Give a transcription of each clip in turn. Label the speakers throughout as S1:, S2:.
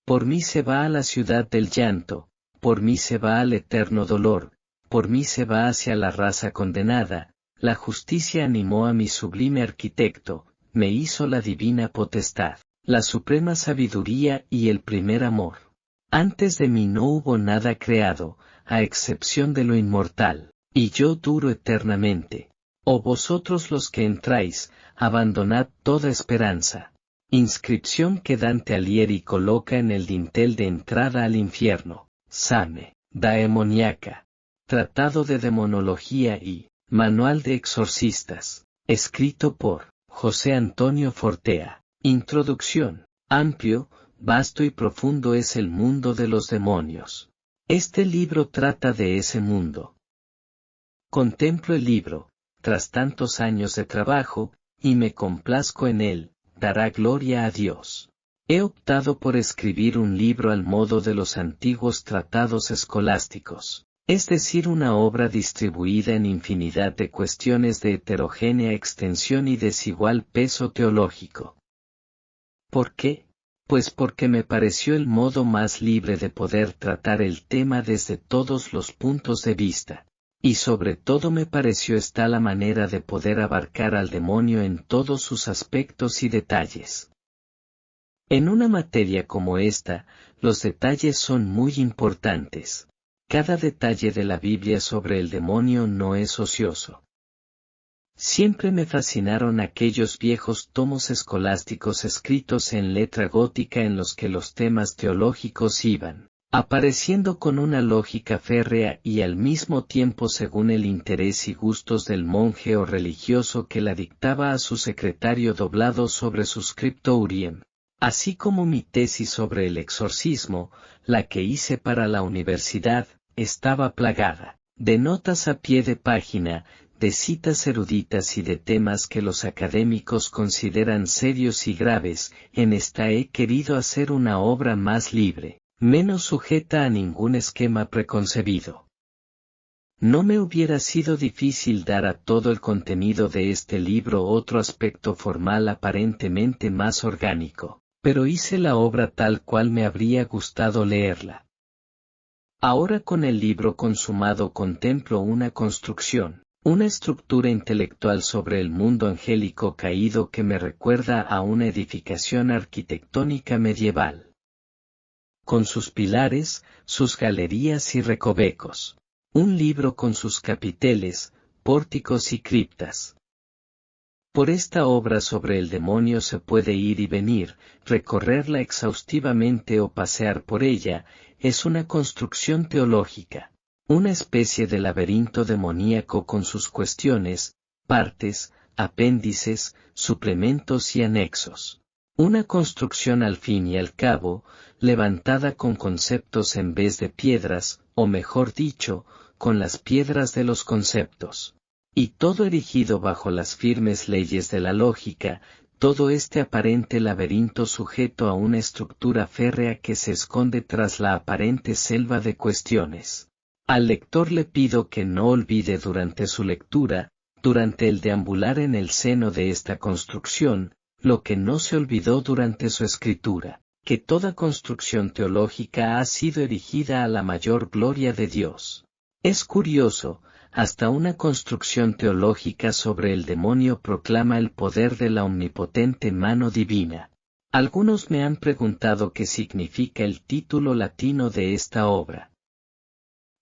S1: Por mí se va a la ciudad del llanto, por mí se va al eterno dolor, por mí se va hacia la raza condenada, la justicia animó a mi sublime arquitecto, me hizo la divina potestad, la suprema sabiduría y el primer amor. Antes de mí no hubo nada creado, a excepción de lo inmortal, y yo duro eternamente. Oh vosotros los que entráis, abandonad toda esperanza. Inscripción que Dante Alighieri coloca en el dintel de entrada al infierno. Same, Daemoniaca. Tratado de Demonología y Manual de Exorcistas. Escrito por José Antonio Fortea. Introducción. Amplio, vasto y profundo es el mundo de los demonios. Este libro trata de ese mundo. Contemplo el libro, tras tantos años de trabajo, y me complazco en él, dará gloria a Dios. He optado por escribir un libro al modo de los antiguos tratados escolásticos, es decir, una obra distribuida en infinidad de cuestiones de heterogénea extensión y desigual peso teológico. ¿Por qué? Pues porque me pareció el modo más libre de poder tratar el tema desde todos los puntos de vista. Y sobre todo me pareció esta la manera de poder abarcar al demonio en todos sus aspectos y detalles. En una materia como esta, los detalles son muy importantes. Cada detalle de la Biblia sobre el demonio no es ocioso. Siempre me fascinaron aquellos viejos tomos escolásticos escritos en letra gótica en los que los temas teológicos iban apareciendo con una lógica férrea y al mismo tiempo según el interés y gustos del monje o religioso que la dictaba a su secretario doblado sobre su scriptorium, así como mi tesis sobre el exorcismo, la que hice para la universidad, estaba plagada de notas a pie de página, de citas eruditas y de temas que los académicos consideran serios y graves. En esta he querido hacer una obra más libre, menos sujeta a ningún esquema preconcebido. No me hubiera sido difícil dar a todo el contenido de este libro otro aspecto formal aparentemente más orgánico, pero hice la obra tal cual me habría gustado leerla. Ahora con el libro consumado contemplo una construcción, una estructura intelectual sobre el mundo angélico caído que me recuerda a una edificación arquitectónica medieval, con sus pilares, sus galerías y recovecos. Un libro con sus capiteles, pórticos y criptas. Por esta obra sobre el demonio se puede ir y venir, recorrerla exhaustivamente o pasear por ella. Es una construcción teológica, una especie de laberinto demoníaco con sus cuestiones, partes, apéndices, suplementos y anexos. Una construcción al fin y al cabo, levantada con conceptos en vez de piedras, o mejor dicho, con las piedras de los conceptos. Y todo erigido bajo las firmes leyes de la lógica, todo este aparente laberinto sujeto a una estructura férrea que se esconde tras la aparente selva de cuestiones. Al lector le pido que no olvide durante su lectura, durante el deambular en el seno de esta construcción, lo que no se olvidó durante su escritura, que toda construcción teológica ha sido erigida a la mayor gloria de Dios. Es curioso, hasta una construcción teológica sobre el demonio proclama el poder de la omnipotente mano divina. Algunos me han preguntado qué significa el título latino de esta obra.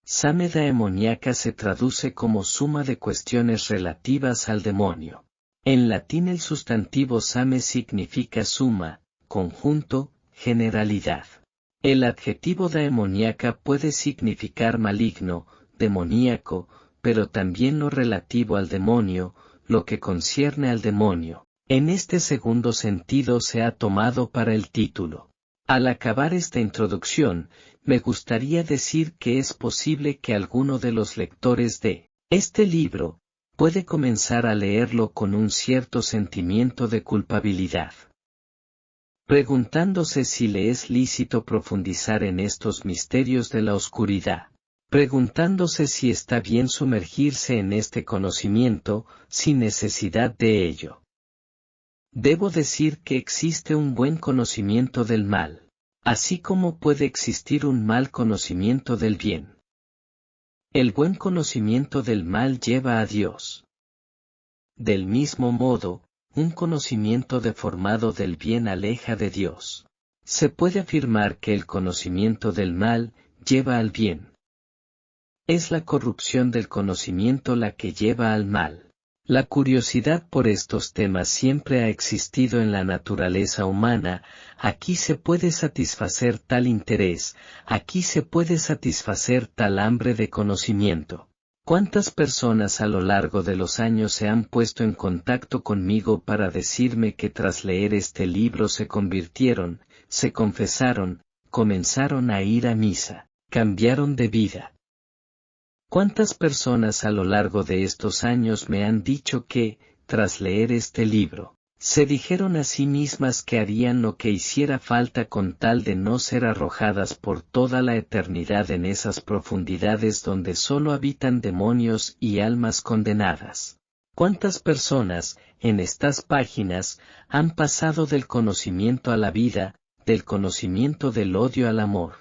S1: Same Daemoniaca se traduce como suma de cuestiones relativas al demonio. En latín el sustantivo same significa suma, conjunto, generalidad. El adjetivo daemoniaca puede significar maligno, demoníaco, pero también lo relativo al demonio, lo que concierne al demonio. En este segundo sentido se ha tomado para el título. Al acabar esta introducción, me gustaría decir que es posible que alguno de los lectores de este libro puede comenzar a leerlo con un cierto sentimiento de culpabilidad, preguntándose si le es lícito profundizar en estos misterios de la oscuridad, preguntándose si está bien sumergirse en este conocimiento, sin necesidad de ello. Debo decir que existe un buen conocimiento del mal. así como puede existir un mal conocimiento del bien. El buen conocimiento del mal lleva a Dios. Del mismo modo, un conocimiento deformado del bien aleja de Dios. Se puede afirmar que el conocimiento del mal lleva al bien. Es la corrupción del conocimiento la que lleva al mal. La curiosidad por estos temas siempre ha existido en la naturaleza humana. Aquí se puede satisfacer tal interés, aquí se puede satisfacer tal hambre de conocimiento. ¿Cuántas personas a lo largo de los años se han puesto en contacto conmigo para decirme que tras leer este libro se convirtieron, se confesaron, comenzaron a ir a misa, cambiaron de vida? ¿Cuántas personas a lo largo de estos años me han dicho que, tras leer este libro, se dijeron a sí mismas que harían lo que hiciera falta con tal de no ser arrojadas por toda la eternidad en esas profundidades donde solo habitan demonios y almas condenadas? ¿Cuántas personas, en estas páginas, han pasado del conocimiento a la vida, del conocimiento del odio al amor?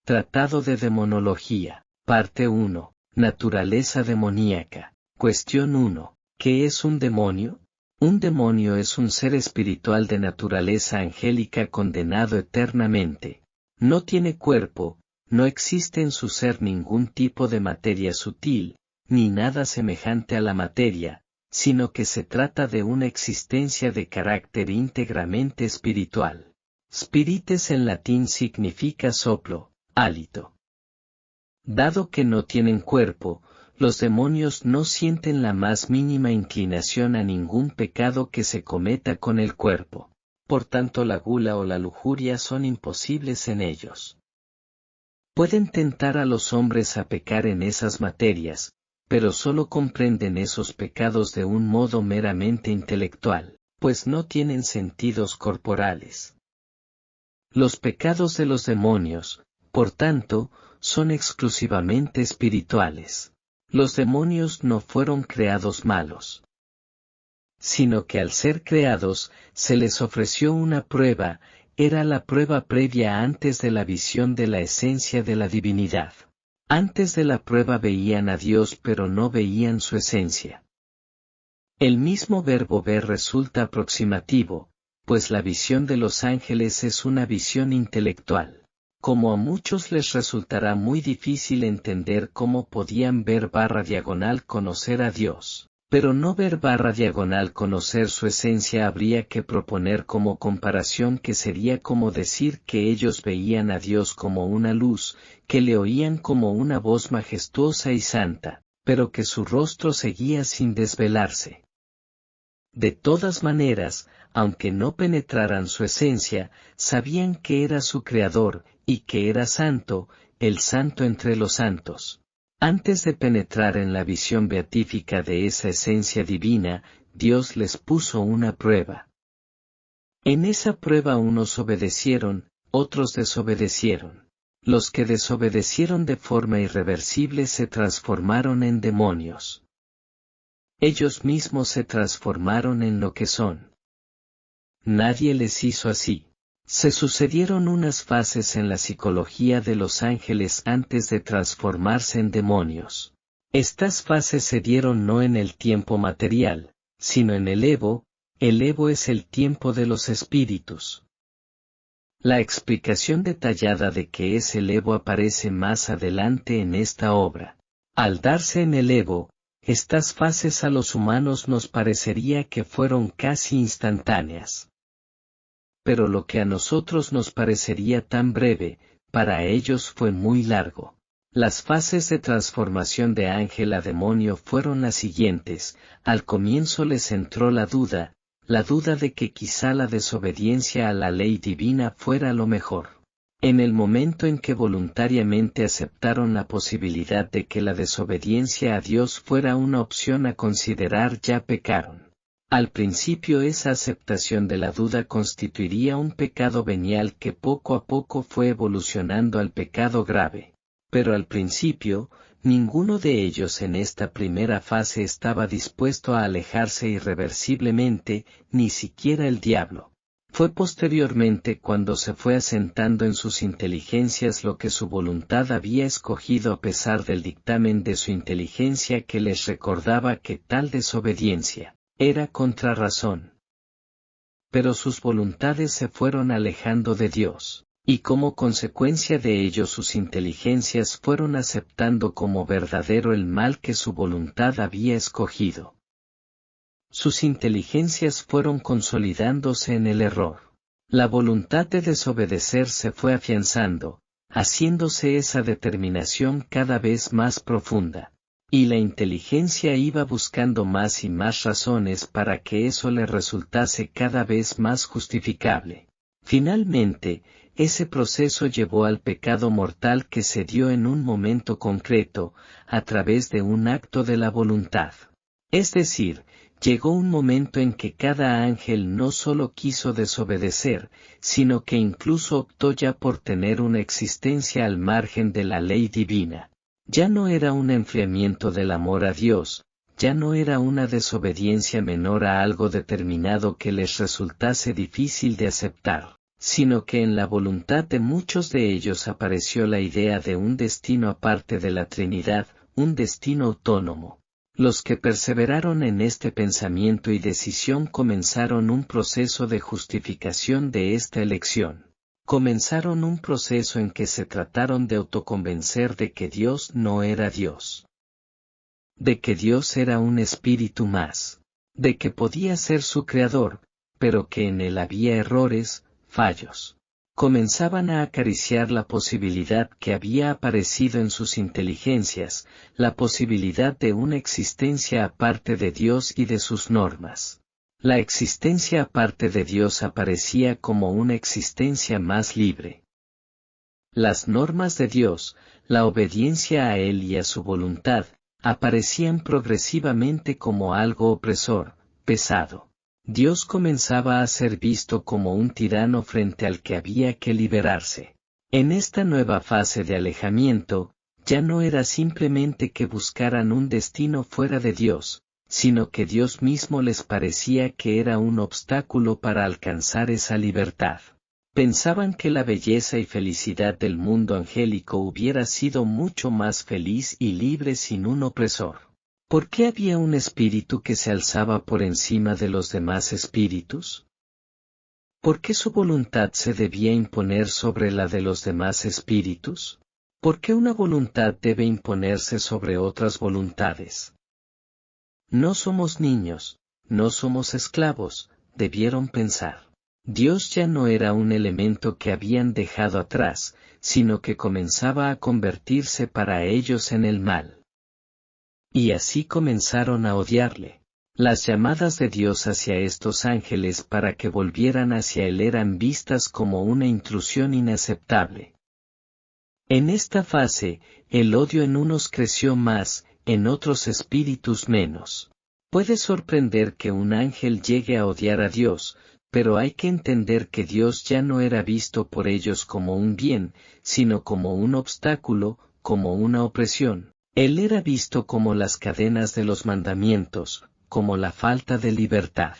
S1: Tratado de Demonología, parte 1. Naturaleza demoníaca. Cuestión 1. ¿Qué es un demonio? Un demonio es un ser espiritual de naturaleza angélica condenado eternamente. No tiene cuerpo, no existe en su ser ningún tipo de materia sutil, ni nada semejante a la materia, sino que se trata de una existencia de carácter íntegramente espiritual. Spirites en latín significa soplo, hálito. Dado que no tienen cuerpo, los demonios no sienten la más mínima inclinación a ningún pecado que se cometa con el cuerpo. Por tanto, la gula o la lujuria son imposibles en ellos. Pueden tentar a los hombres a pecar en esas materias, pero solo comprenden esos pecados de un modo meramente intelectual, pues no tienen sentidos corporales. Los pecados de los demonios, por tanto, son exclusivamente espirituales. Los demonios no fueron creados malos, sino que al ser creados, se les ofreció una prueba, era la prueba previa antes de la visión de la esencia de la divinidad. Antes de la prueba veían a Dios pero no veían su esencia. El mismo verbo ver resulta aproximativo, pues la visión de los ángeles es una visión intelectual. Como a muchos les resultará muy difícil entender cómo podían ver / conocer a Dios, pero no ver / conocer su esencia, habría que proponer como comparación que sería como decir que ellos veían a Dios como una luz, que le oían como una voz majestuosa y santa, pero que su rostro seguía sin desvelarse. De todas maneras, aunque no penetraran su esencia, sabían que era su Creador, y que era santo, el santo entre los santos. Antes de penetrar en la visión beatífica de esa esencia divina, Dios les puso una prueba. En esa prueba unos obedecieron, otros desobedecieron. Los que desobedecieron de forma irreversible se transformaron en demonios. Ellos mismos se transformaron en lo que son. Nadie les hizo así. Se sucedieron unas fases en la psicología de los ángeles antes de transformarse en demonios. Estas fases se dieron no en el tiempo material, sino en el Evo es el tiempo de los espíritus. La explicación detallada de qué es el Evo aparece más adelante en esta obra. Al darse en el Evo, estas fases a los humanos nos parecería que fueron casi instantáneas. Pero lo que a nosotros nos parecería tan breve, para ellos fue muy largo. Las fases de transformación de ángel a demonio fueron las siguientes. Al comienzo les entró la duda de que quizá la desobediencia a la ley divina fuera lo mejor. En el momento en que voluntariamente aceptaron la posibilidad de que la desobediencia a Dios fuera una opción a considerar, ya pecaron. Al principio esa aceptación de la duda constituiría un pecado venial que poco a poco fue evolucionando al pecado grave. Pero al principio, ninguno de ellos en esta primera fase estaba dispuesto a alejarse irreversiblemente, ni siquiera el diablo. Fue posteriormente cuando se fue asentando en sus inteligencias lo que su voluntad había escogido a pesar del dictamen de su inteligencia que les recordaba que tal desobediencia era contra razón. Pero sus voluntades se fueron alejando de Dios, y como consecuencia de ello sus inteligencias fueron aceptando como verdadero el mal que su voluntad había escogido. Sus inteligencias fueron consolidándose en el error. La voluntad de desobedecer se fue afianzando, haciéndose esa determinación cada vez más profunda. Y la inteligencia iba buscando más y más razones para que eso le resultase cada vez más justificable. Finalmente, ese proceso llevó al pecado mortal que se dio en un momento concreto, a través de un acto de la voluntad. Es decir, llegó un momento en que cada ángel no solo quiso desobedecer, sino que incluso optó ya por tener una existencia al margen de la ley divina. Ya no era un enfriamiento del amor a Dios, ya no era una desobediencia menor a algo determinado que les resultase difícil de aceptar, sino que en la voluntad de muchos de ellos apareció la idea de un destino aparte de la Trinidad, un destino autónomo. Los que perseveraron en este pensamiento y decisión comenzaron un proceso de justificación de esta elección. Comenzaron un proceso en que se trataron de autoconvencer de que Dios no era Dios. De que Dios era un espíritu más. De que podía ser su creador, pero que en él había errores, fallos. Comenzaban a acariciar la posibilidad que había aparecido en sus inteligencias, la posibilidad de una existencia aparte de Dios y de sus normas. La existencia aparte de Dios aparecía como una existencia más libre. Las normas de Dios, la obediencia a Él y a su voluntad, aparecían progresivamente como algo opresor, pesado. Dios comenzaba a ser visto como un tirano frente al que había que liberarse. En esta nueva fase de alejamiento, ya no era simplemente que buscaran un destino fuera de Dios, sino que Dios mismo les parecía que era un obstáculo para alcanzar esa libertad. Pensaban que la belleza y felicidad del mundo angélico hubiera sido mucho más feliz y libre sin un opresor. ¿Por qué había un espíritu que se alzaba por encima de los demás espíritus? ¿Por qué su voluntad se debía imponer sobre la de los demás espíritus? ¿Por qué una voluntad debe imponerse sobre otras voluntades? No somos niños, no somos esclavos, debieron pensar. Dios ya no era un elemento que habían dejado atrás, sino que comenzaba a convertirse para ellos en el mal. Y así comenzaron a odiarle. Las llamadas de Dios hacia estos ángeles para que volvieran hacia él eran vistas como una intrusión inaceptable. En esta fase, el odio en unos creció más, en otros espíritus menos. Puede sorprender que un ángel llegue a odiar a Dios, pero hay que entender que Dios ya no era visto por ellos como un bien, sino como un obstáculo, como una opresión. Él era visto como las cadenas de los mandamientos, como la falta de libertad.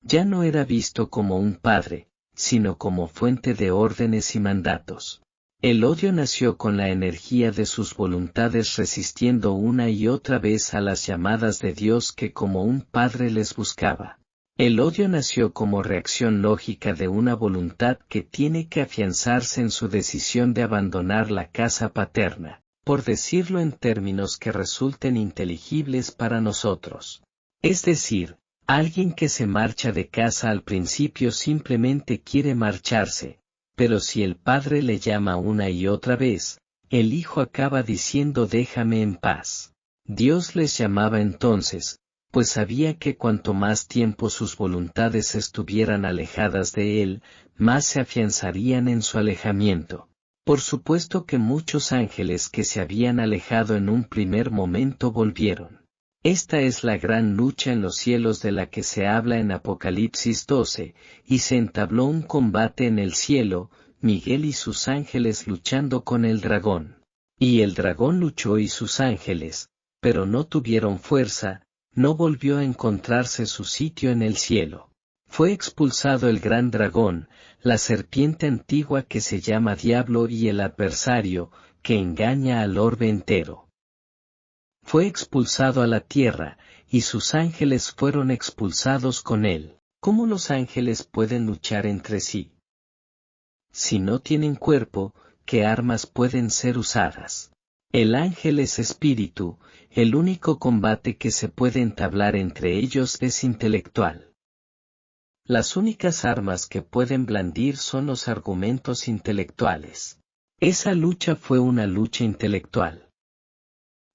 S1: Ya no era visto como un padre, sino como fuente de órdenes y mandatos. El odio nació con la energía de sus voluntades resistiendo una y otra vez a las llamadas de Dios que como un padre les buscaba. El odio nació como reacción lógica de una voluntad que tiene que afianzarse en su decisión de abandonar la casa paterna, por decirlo en términos que resulten inteligibles para nosotros. Es decir, alguien que se marcha de casa al principio simplemente quiere marcharse, pero si el padre le llama una y otra vez, el hijo acaba diciendo déjame en paz. Dios les llamaba entonces, pues sabía que cuanto más tiempo sus voluntades estuvieran alejadas de él, más se afianzarían en su alejamiento. Por supuesto que muchos ángeles que se habían alejado en un primer momento volvieron. Esta es la gran lucha en los cielos de la que se habla en Apocalipsis 12, y se entabló un combate en el cielo, Miguel y sus ángeles luchando con el dragón. Y el dragón luchó y sus ángeles, pero no tuvieron fuerza, no volvió a encontrarse su sitio en el cielo. Fue expulsado el gran dragón, la serpiente antigua que se llama Diablo y el adversario, que engaña al orbe entero. Fue expulsado a la tierra, y sus ángeles fueron expulsados con él. ¿Cómo los ángeles pueden luchar entre sí? Si no tienen cuerpo, ¿qué armas pueden ser usadas? El ángel es espíritu, el único combate que se puede entablar entre ellos es intelectual. Las únicas armas que pueden blandir son los argumentos intelectuales. Esa lucha fue una lucha intelectual.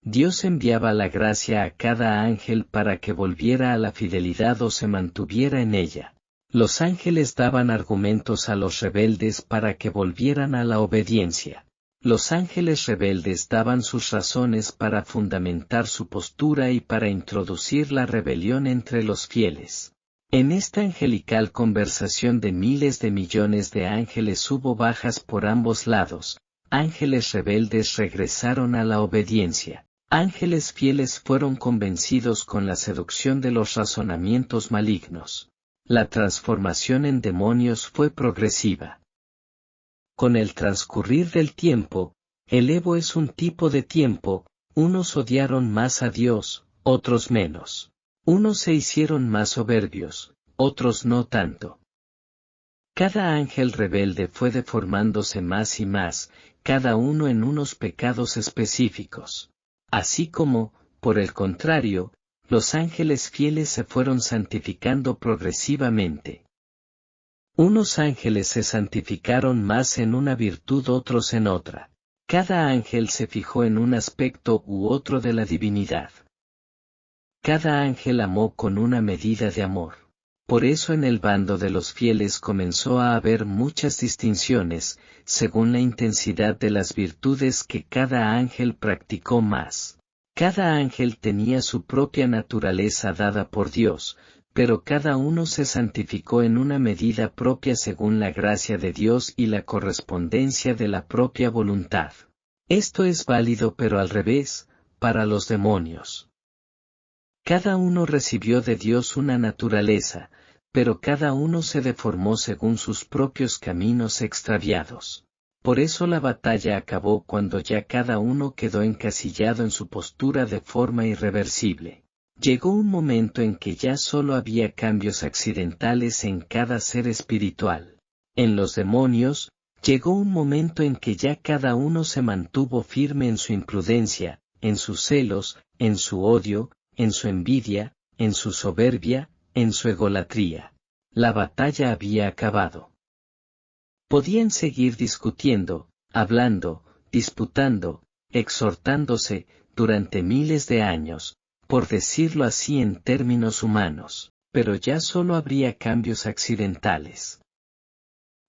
S1: Dios enviaba la gracia a cada ángel para que volviera a la fidelidad o se mantuviera en ella. Los ángeles daban argumentos a los rebeldes para que volvieran a la obediencia. Los ángeles rebeldes daban sus razones para fundamentar su postura y para introducir la rebelión entre los fieles. En esta angelical conversación de miles de millones de ángeles hubo bajas por ambos lados. Ángeles rebeldes regresaron a la obediencia. Ángeles fieles fueron convencidos con la seducción de los razonamientos malignos. La transformación en demonios fue progresiva. Con el transcurrir del tiempo, el Evo es un tipo de tiempo, unos odiaron más a Dios, otros menos. Unos se hicieron más soberbios, otros no tanto. Cada ángel rebelde fue deformándose más y más, cada uno en unos pecados específicos. Así como, por el contrario, los ángeles fieles se fueron santificando progresivamente. Unos ángeles se santificaron más en una virtud, otros en otra. Cada ángel se fijó en un aspecto u otro de la divinidad. Cada ángel amó con una medida de amor. Por eso en el bando de los fieles comenzó a haber muchas distinciones, según la intensidad de las virtudes que cada ángel practicó más. Cada ángel tenía su propia naturaleza dada por Dios, pero cada uno se santificó en una medida propia según la gracia de Dios y la correspondencia de la propia voluntad. Esto es válido pero al revés, para los demonios. Cada uno recibió de Dios una naturaleza, pero cada uno se deformó según sus propios caminos extraviados. Por eso la batalla acabó cuando ya cada uno quedó encasillado en su postura de forma irreversible. Llegó un momento en que ya solo había cambios accidentales en cada ser espiritual. En los demonios, llegó un momento en que ya cada uno se mantuvo firme en su imprudencia, en sus celos, en su odio, en su envidia, en su soberbia, en su egolatría. La batalla había acabado. Podían seguir discutiendo, hablando, disputando, exhortándose, durante miles de años, por decirlo así en términos humanos, pero ya solo habría cambios accidentales.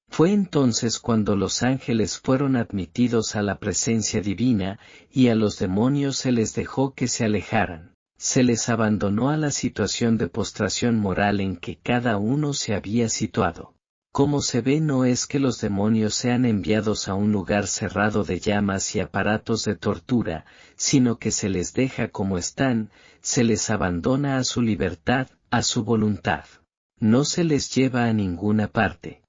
S1: Fue entonces cuando los ángeles fueron admitidos a la presencia divina, y a los demonios se les dejó que se alejaran. Se les abandonó a la situación de postración moral en que cada uno se había situado. Como se ve, no es que los demonios sean enviados a un lugar cerrado de llamas y aparatos de tortura, sino que se les deja como están, se les abandona a su libertad, a su voluntad. No se les lleva a ninguna parte.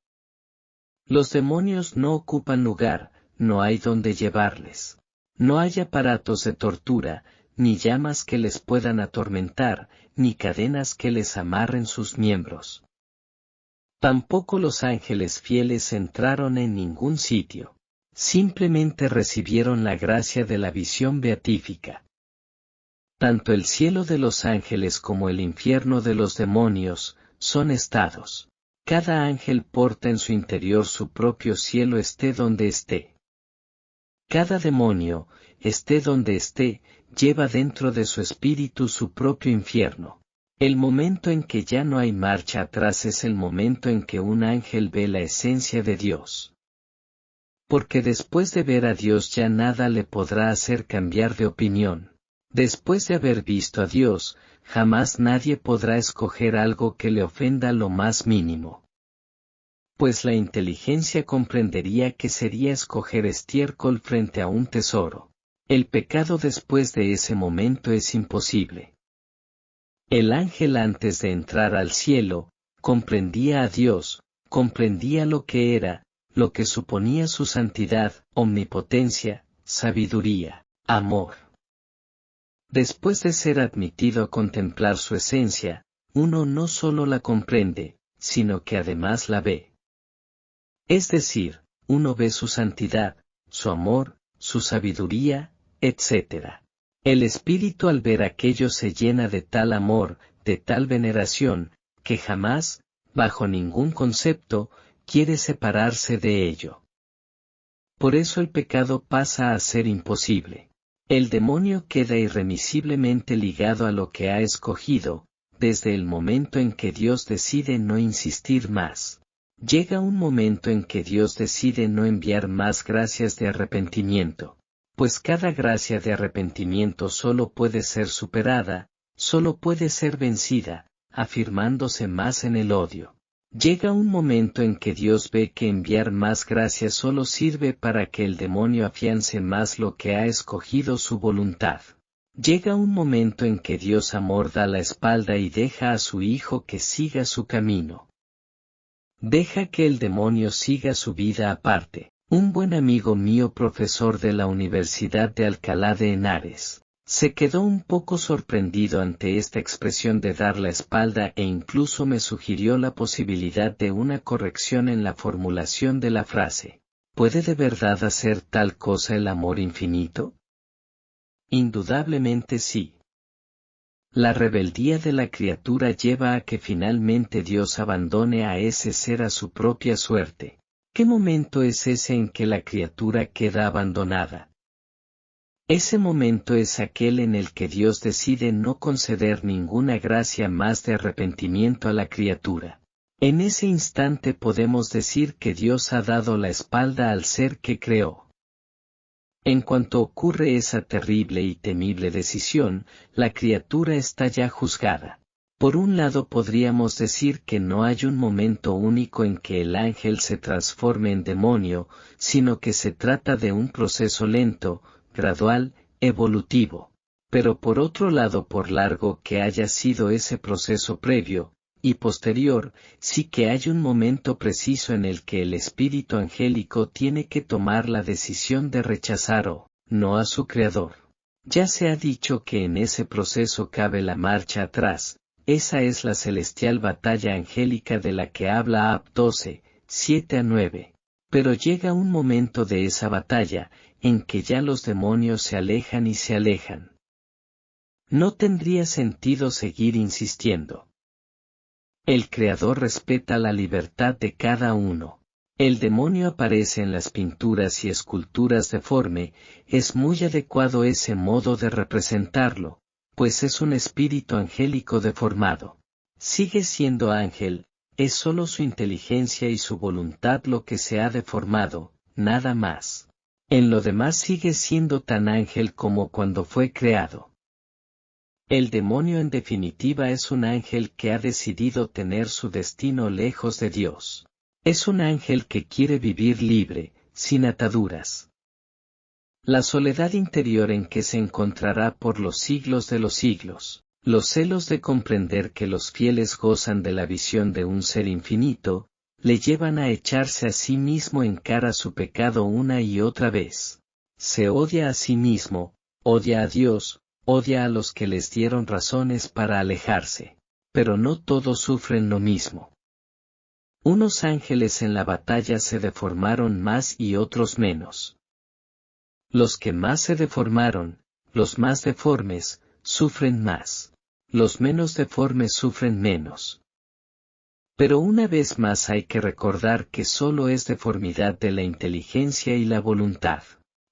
S1: Los demonios no ocupan lugar, no hay donde llevarles. No hay aparatos de tortura, ni llamas que les puedan atormentar, ni cadenas que les amarren sus miembros. Tampoco los ángeles fieles entraron en ningún sitio. Simplemente recibieron la gracia de la visión beatífica. Tanto el cielo de los ángeles como el infierno de los demonios, son estados. Cada ángel porta en su interior su propio cielo esté donde esté. Cada demonio, esté donde esté, lleva dentro de su espíritu su propio infierno. El momento en que ya no hay marcha atrás es el momento en que un ángel ve la esencia de Dios. Porque después de ver a Dios ya nada le podrá hacer cambiar de opinión. Después de haber visto a Dios, jamás nadie podrá escoger algo que le ofenda lo más mínimo. Pues la inteligencia comprendería que sería escoger estiércol frente a un tesoro. El pecado después de ese momento es imposible. El ángel antes de entrar al cielo, comprendía a Dios, comprendía lo que era, lo que suponía su santidad, omnipotencia, sabiduría, amor. Después de ser admitido a contemplar su esencia, uno no solo la comprende, sino que además la ve. Es decir, uno ve su santidad, su amor, su sabiduría, etc. El espíritu al ver aquello se llena de tal amor, de tal veneración, que jamás, bajo ningún concepto, quiere separarse de ello. Por eso el pecado pasa a ser imposible. El demonio queda irremisiblemente ligado a lo que ha escogido, desde el momento en que Dios decide no insistir más. Llega un momento en que Dios decide no enviar más gracias de arrepentimiento, pues cada gracia de arrepentimiento solo puede ser superada, solo puede ser vencida, afirmándose más en el odio. Llega un momento en que Dios ve que enviar más gracia solo sirve para que el demonio afiance más lo que ha escogido su voluntad. Llega un momento en que Dios amor da la espalda y deja a su Hijo que siga su camino. Deja que el demonio siga su vida aparte. Un buen amigo mío, profesor de la Universidad de Alcalá de Henares, se quedó un poco sorprendido ante esta expresión de dar la espalda e incluso me sugirió la posibilidad de una corrección en la formulación de la frase. ¿Puede de verdad hacer tal cosa el amor infinito? Indudablemente sí. La rebeldía de la criatura lleva a que finalmente Dios abandone a ese ser a su propia suerte. ¿Qué momento es ese en que la criatura queda abandonada? Ese momento es aquel en el que Dios decide no conceder ninguna gracia más de arrepentimiento a la criatura. En ese instante podemos decir que Dios ha dado la espalda al ser que creó. En cuanto ocurre esa terrible y temible decisión, la criatura está ya juzgada. Por un lado podríamos decir que no hay un momento único en que el ángel se transforme en demonio, sino que se trata de un proceso lento, gradual, evolutivo. Pero por otro lado, por largo que haya sido ese proceso previo y posterior, sí que hay un momento preciso en el que el espíritu angélico tiene que tomar la decisión de rechazar o no a su creador. Ya se ha dicho que en ese proceso cabe la marcha atrás. Esa es la celestial batalla angélica de la que habla Ab 12, 7-9. Pero llega un momento de esa batalla, en que ya los demonios se alejan y se alejan. No tendría sentido seguir insistiendo. El Creador respeta la libertad de cada uno. El demonio aparece en las pinturas y esculturas deforme, es muy adecuado ese modo de representarlo, pues es un espíritu angélico deformado. Sigue siendo ángel, es solo su inteligencia y su voluntad lo que se ha deformado, nada más. En lo demás sigue siendo tan ángel como cuando fue creado. El demonio en definitiva es un ángel que ha decidido tener su destino lejos de Dios. Es un ángel que quiere vivir libre, sin ataduras. La soledad interior en que se encontrará por los siglos de los siglos, los celos de comprender que los fieles gozan de la visión de un ser infinito, le llevan a echarse a sí mismo en cara su pecado una y otra vez. Se odia a sí mismo, odia a Dios, odia a los que les dieron razones para alejarse. Pero no todos sufren lo mismo. Unos ángeles en la batalla se deformaron más y otros menos. Los que más se deformaron, los más deformes, sufren más. Los menos deformes sufren menos. Pero una vez más hay que recordar que solo es deformidad de la inteligencia y la voluntad.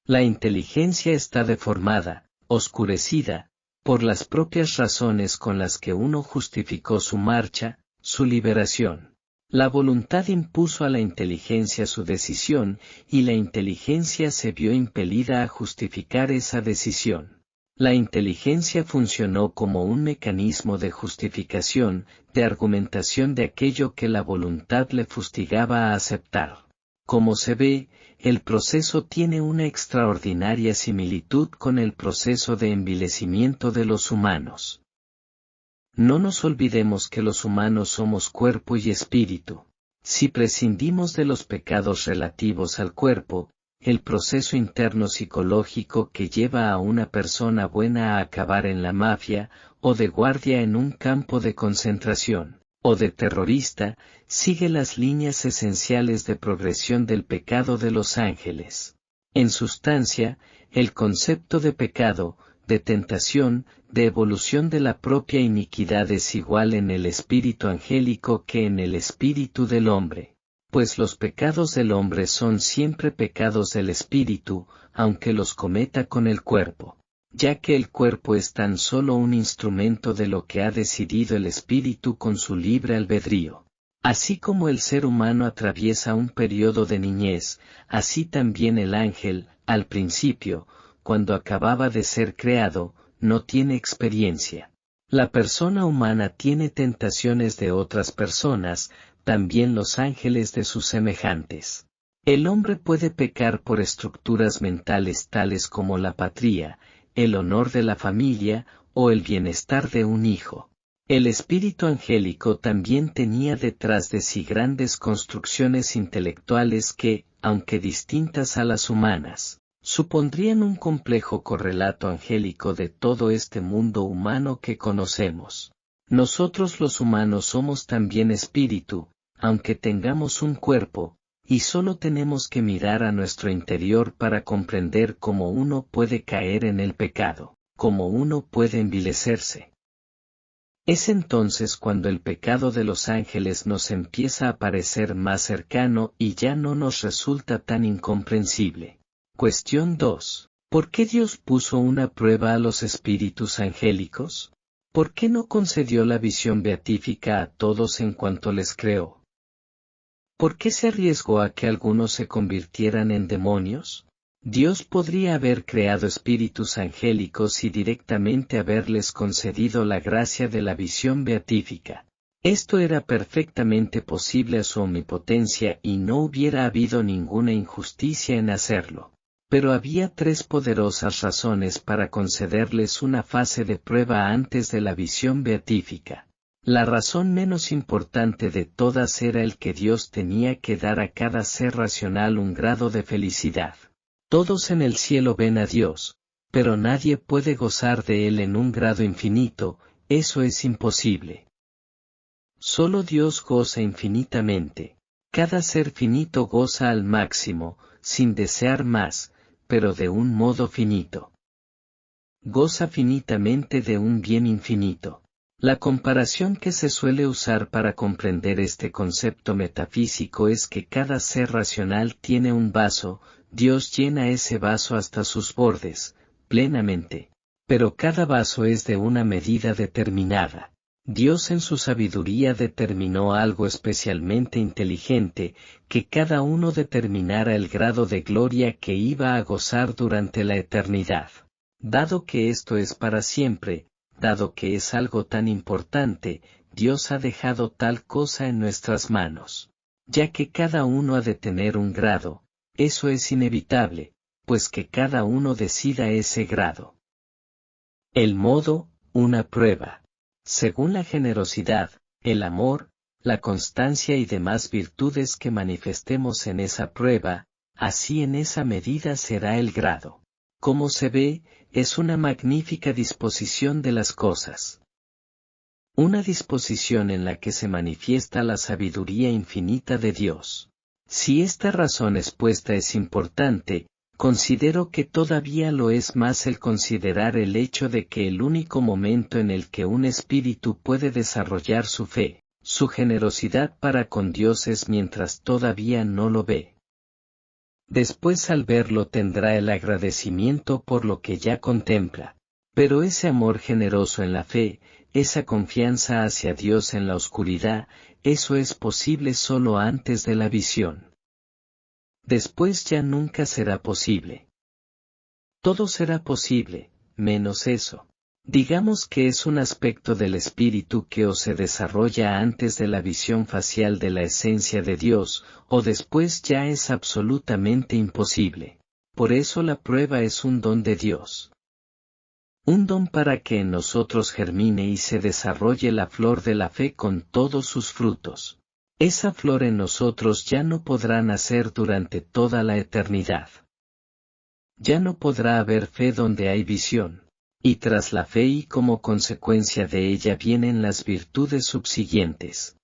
S1: La inteligencia está deformada, oscurecida, por las propias razones con las que uno justificó su marcha, su liberación. La voluntad impuso a la inteligencia su decisión, y la inteligencia se vio impelida a justificar esa decisión. La inteligencia funcionó como un mecanismo de justificación, de argumentación de aquello que la voluntad le fustigaba a aceptar. Como se ve, el proceso tiene una extraordinaria similitud con el proceso de envilecimiento de los humanos. No nos olvidemos que los humanos somos cuerpo y espíritu. Si prescindimos de los pecados relativos al cuerpo, el proceso interno psicológico que lleva a una persona buena a acabar en la mafia, o de guardia en un campo de concentración, o de terrorista, sigue las líneas esenciales de progresión del pecado de los ángeles. En sustancia, el concepto de pecado, de tentación, de evolución de la propia iniquidad es igual en el espíritu angélico que en el espíritu del hombre. Pues los pecados del hombre son siempre pecados del espíritu, aunque los cometa con el cuerpo, ya que el cuerpo es tan solo un instrumento de lo que ha decidido el espíritu con su libre albedrío. Así como el ser humano atraviesa un periodo de niñez, así también el ángel, al principio, cuando acababa de ser creado, no tiene experiencia. La persona humana tiene tentaciones de otras personas, también los ángeles de sus semejantes. El hombre puede pecar por estructuras mentales tales como la patria, el honor de la familia, o el bienestar de un hijo. El espíritu angélico también tenía detrás de sí grandes construcciones intelectuales que, aunque distintas a las humanas, supondrían un complejo correlato angélico de todo este mundo humano que conocemos. Nosotros los humanos somos también espíritu, aunque tengamos un cuerpo, y solo tenemos que mirar a nuestro interior para comprender cómo uno puede caer en el pecado, cómo uno puede envilecerse. Es entonces cuando el pecado de los ángeles nos empieza a parecer más cercano y ya no nos resulta tan incomprensible. Cuestión 2. ¿Por qué Dios puso una prueba a los espíritus angélicos? ¿Por qué no concedió la visión beatífica a todos en cuanto les creó? ¿Por qué se arriesgó a que algunos se convirtieran en demonios? Dios podría haber creado espíritus angélicos y directamente haberles concedido la gracia de la visión beatífica. Esto era perfectamente posible a su omnipotencia y no hubiera habido ninguna injusticia en hacerlo. Pero había tres poderosas razones para concederles una fase de prueba antes de la visión beatífica. La razón menos importante de todas era el que Dios tenía que dar a cada ser racional un grado de felicidad. Todos en el cielo ven a Dios, pero nadie puede gozar de Él en un grado infinito, eso es imposible. Solo Dios goza infinitamente. Cada ser finito goza al máximo, sin desear más, pero de un modo finito. Goza finitamente de un bien infinito. La comparación que se suele usar para comprender este concepto metafísico es que cada ser racional tiene un vaso, Dios llena ese vaso hasta sus bordes, plenamente. Pero cada vaso es de una medida determinada. Dios en su sabiduría determinó algo especialmente inteligente, que cada uno determinara el grado de gloria que iba a gozar durante la eternidad. Dado que esto es para siempre, dado que es algo tan importante, Dios ha dejado tal cosa en nuestras manos. Ya que cada uno ha de tener un grado, eso es inevitable, pues que cada uno decida ese grado. El modo, una prueba. Según la generosidad, el amor, la constancia y demás virtudes que manifestemos en esa prueba, así en esa medida será el grado. Como se ve, es una magnífica disposición de las cosas. Una disposición en la que se manifiesta la sabiduría infinita de Dios. Si esta razón expuesta es importante, considero que todavía lo es más el considerar el hecho de que el único momento en el que un espíritu puede desarrollar su fe, su generosidad para con Dios es mientras todavía no lo ve. Después al verlo tendrá el agradecimiento por lo que ya contempla. Pero ese amor generoso en la fe, esa confianza hacia Dios en la oscuridad, eso es posible solo antes de la visión. Después ya nunca será posible. Todo será posible, menos eso. Digamos que es un aspecto del espíritu que o se desarrolla antes de la visión facial de la esencia de Dios, o después ya es absolutamente imposible. Por eso la prueba es un don de Dios. Un don para que en nosotros germine y se desarrolle la flor de la fe con todos sus frutos. Esa flor en nosotros ya no podrá nacer durante toda la eternidad. Ya no podrá haber fe donde hay visión. Y tras la fe y como consecuencia de ella vienen las virtudes subsiguientes.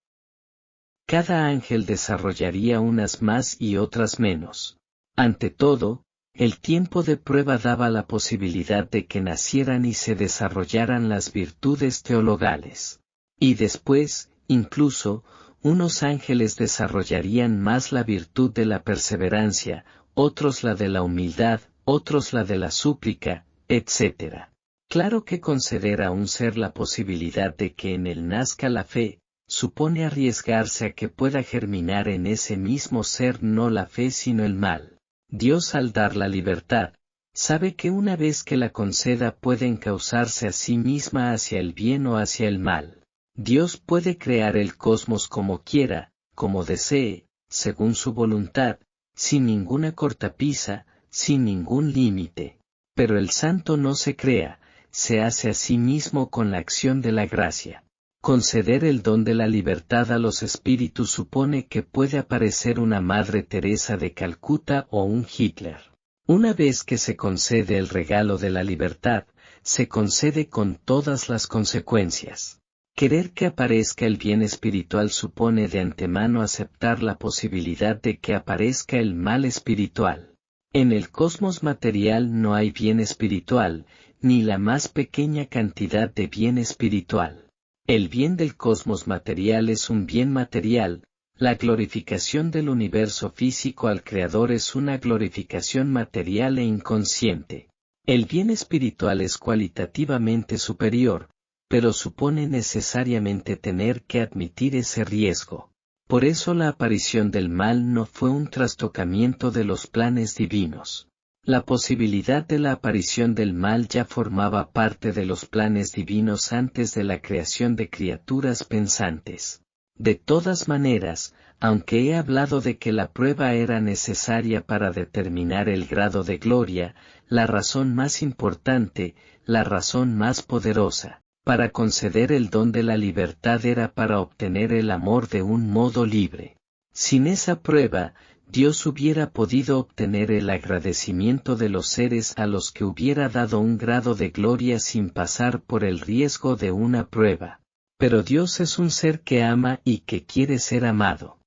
S1: Cada ángel desarrollaría unas más y otras menos. Ante todo, el tiempo de prueba daba la posibilidad de que nacieran y se desarrollaran las virtudes teologales. Y después, incluso, unos ángeles desarrollarían más la virtud de la perseverancia, otros la de la humildad, otros la de la súplica, etc. Claro que conceder a un ser la posibilidad de que en él nazca la fe, supone arriesgarse a que pueda germinar en ese mismo ser no la fe sino el mal. Dios al dar la libertad, sabe que una vez que la conceda puede encauzarse a sí misma hacia el bien o hacia el mal. Dios puede crear el cosmos como quiera, como desee, según su voluntad, sin ninguna cortapisa, sin ningún límite. Pero el santo no se crea, se hace a sí mismo con la acción de la gracia. Conceder el don de la libertad a los espíritus supone que puede aparecer una Madre Teresa de Calcuta o un Hitler. Una vez que se concede el regalo de la libertad, se concede con todas las consecuencias. Querer que aparezca el bien espiritual supone de antemano aceptar la posibilidad de que aparezca el mal espiritual. En el cosmos material no hay bien espiritual, ni la más pequeña cantidad de bien espiritual. El bien del cosmos material es un bien material, la glorificación del universo físico al Creador es una glorificación material e inconsciente. El bien espiritual es cualitativamente superior, pero supone necesariamente tener que admitir ese riesgo. Por eso la aparición del mal no fue un trastocamiento de los planes divinos. La posibilidad de la aparición del mal ya formaba parte de los planes divinos antes de la creación de criaturas pensantes. De todas maneras, aunque he hablado de que la prueba era necesaria para determinar el grado de gloria, la razón más importante, la razón más poderosa, para conceder el don de la libertad era para obtener el amor de un modo libre. Sin esa prueba, Dios hubiera podido obtener el agradecimiento de los seres a los que hubiera dado un grado de gloria sin pasar por el riesgo de una prueba. Pero Dios es un ser que ama y que quiere ser amado.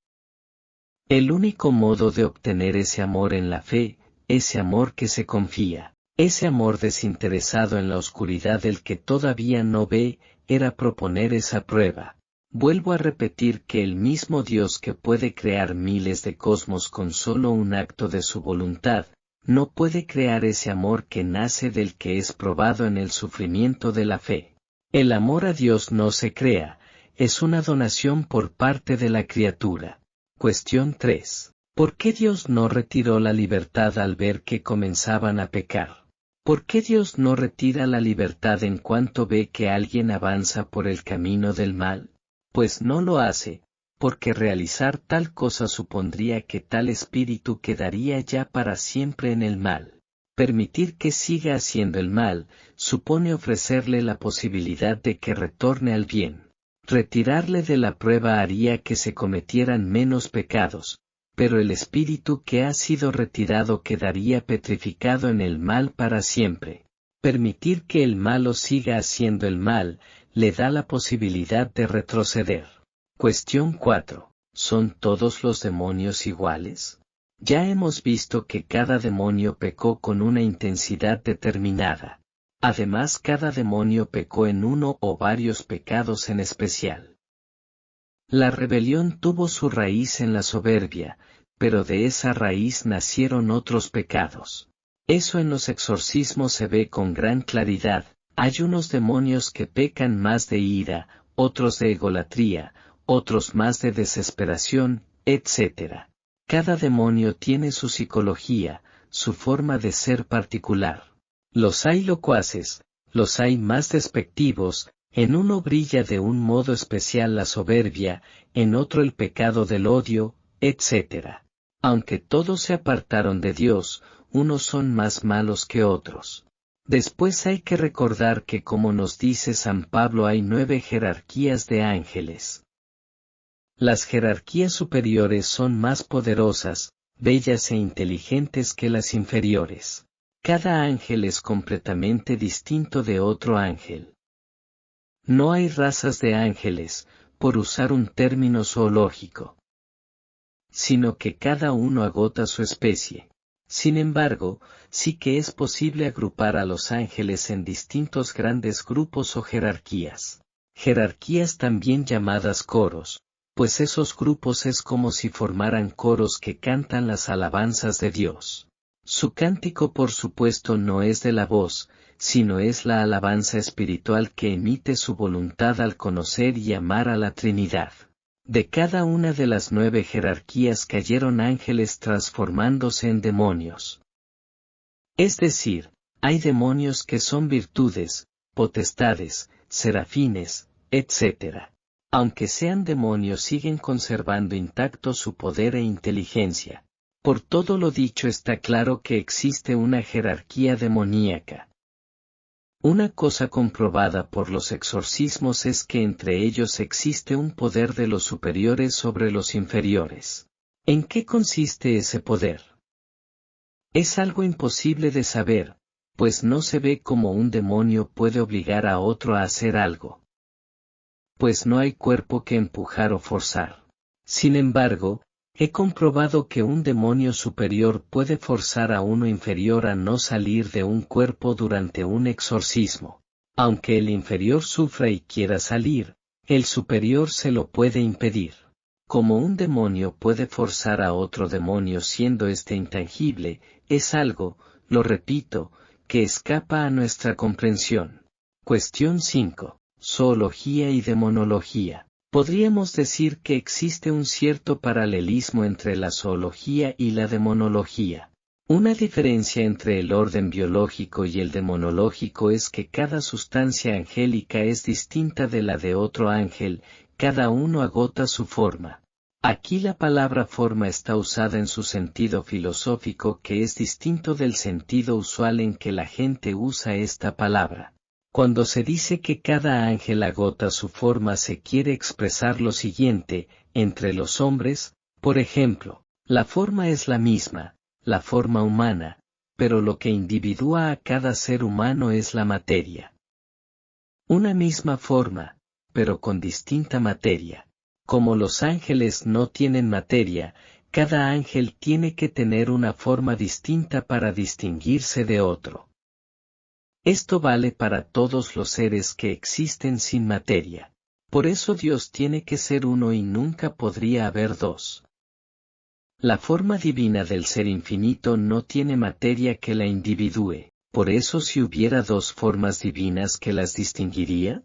S1: El único modo de obtener ese amor en la fe, ese amor que se confía, ese amor desinteresado en la oscuridad del que todavía no ve, era proponer esa prueba. Vuelvo a repetir que el mismo Dios que puede crear miles de cosmos con solo un acto de su voluntad, no puede crear ese amor que nace del que es probado en el sufrimiento de la fe. El amor a Dios no se crea, es una donación por parte de la criatura. Cuestión 3. ¿Por qué Dios no retiró la libertad al ver que comenzaban a pecar? ¿Por qué Dios no retira la libertad en cuanto ve que alguien avanza por el camino del mal? Pues no lo hace, porque realizar tal cosa supondría que tal espíritu quedaría ya para siempre en el mal. Permitir que siga haciendo el mal, supone ofrecerle la posibilidad de que retorne al bien. Retirarle de la prueba haría que se cometieran menos pecados, pero el espíritu que ha sido retirado quedaría petrificado en el mal para siempre. Permitir que el malo siga haciendo el mal, le da la posibilidad de retroceder. Cuestión 4. ¿Son todos los demonios iguales? Ya hemos visto que cada demonio pecó con una intensidad determinada. Además, cada demonio pecó en uno o varios pecados en especial. La rebelión tuvo su raíz en la soberbia, pero de esa raíz nacieron otros pecados. Eso en los exorcismos se ve con gran claridad. Hay unos demonios que pecan más de ira, otros de egolatría, otros más de desesperación, etc. Cada demonio tiene su psicología, su forma de ser particular. Los hay locuaces, los hay más despectivos, en uno brilla de un modo especial la soberbia, en otro el pecado del odio, etc. Aunque todos se apartaron de Dios, unos son más malos que otros. Después hay que recordar que, como nos dice San Pablo, hay 9 jerarquías de ángeles. Las jerarquías superiores son más poderosas, bellas e inteligentes que las inferiores. Cada ángel es completamente distinto de otro ángel. No hay razas de ángeles, por usar un término zoológico, sino que cada uno agota su especie. Sin embargo, sí que es posible agrupar a los ángeles en distintos grandes grupos o jerarquías. Jerarquías también llamadas coros, pues esos grupos es como si formaran coros que cantan las alabanzas de Dios. Su cántico, por supuesto, no es de la voz, sino es la alabanza espiritual que emite su voluntad al conocer y amar a la Trinidad. De cada una de las 9 jerarquías cayeron ángeles transformándose en demonios. Es decir, hay demonios que son virtudes, potestades, serafines, etc. Aunque sean demonios, siguen conservando intacto su poder e inteligencia. Por todo lo dicho, está claro que existe una jerarquía demoníaca. Una cosa comprobada por los exorcismos es que entre ellos existe un poder de los superiores sobre los inferiores. ¿En qué consiste ese poder? Es algo imposible de saber, pues no se ve cómo un demonio puede obligar a otro a hacer algo, pues no hay cuerpo que empujar o forzar. Sin embargo, he comprobado que un demonio superior puede forzar a uno inferior a no salir de un cuerpo durante un exorcismo. Aunque el inferior sufra y quiera salir, el superior se lo puede impedir. Como un demonio puede forzar a otro demonio siendo este intangible, es algo, lo repito, que escapa a nuestra comprensión. Cuestión 5. Zoología y demonología. Podríamos decir que existe un cierto paralelismo entre la zoología y la demonología. Una diferencia entre el orden biológico y el demonológico es que cada sustancia angélica es distinta de la de otro ángel, cada uno agota su forma. Aquí la palabra forma está usada en su sentido filosófico, que es distinto del sentido usual en que la gente usa esta palabra. Cuando se dice que cada ángel agota su forma, se quiere expresar lo siguiente: entre los hombres, por ejemplo, la forma es la misma, la forma humana, pero lo que individúa a cada ser humano es la materia. Una misma forma, pero con distinta materia. Como los ángeles no tienen materia, cada ángel tiene que tener una forma distinta para distinguirse de otro. Esto vale para todos los seres que existen sin materia. Por eso Dios tiene que ser uno y nunca podría haber dos. La forma divina del ser infinito no tiene materia que la individúe. Por eso, si hubiera dos formas divinas, ¿que las distinguiría?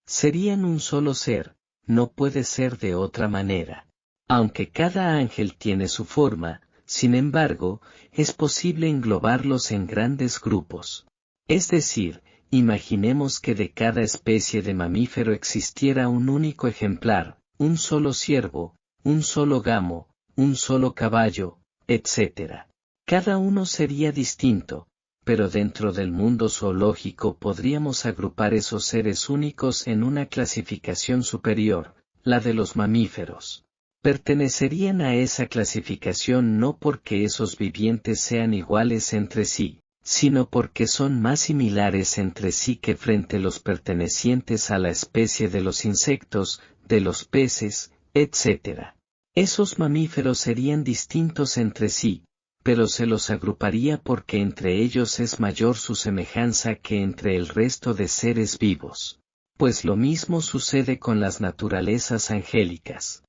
S1: Serían un solo ser, no puede ser de otra manera. Aunque cada ángel tiene su forma, sin embargo, es posible englobarlos en grandes grupos. Es decir, imaginemos que de cada especie de mamífero existiera un único ejemplar, un solo ciervo, un solo gamo, un solo caballo, etc. Cada uno sería distinto, pero dentro del mundo zoológico podríamos agrupar esos seres únicos en una clasificación superior, la de los mamíferos. Pertenecerían a esa clasificación no porque esos vivientes sean iguales entre sí, sino porque son más similares entre sí que frente los pertenecientes a la especie de los insectos, de los peces, etc. Esos mamíferos serían distintos entre sí, pero se los agruparía porque entre ellos es mayor su semejanza que entre el resto de seres vivos. Pues lo mismo sucede con las naturalezas angélicas.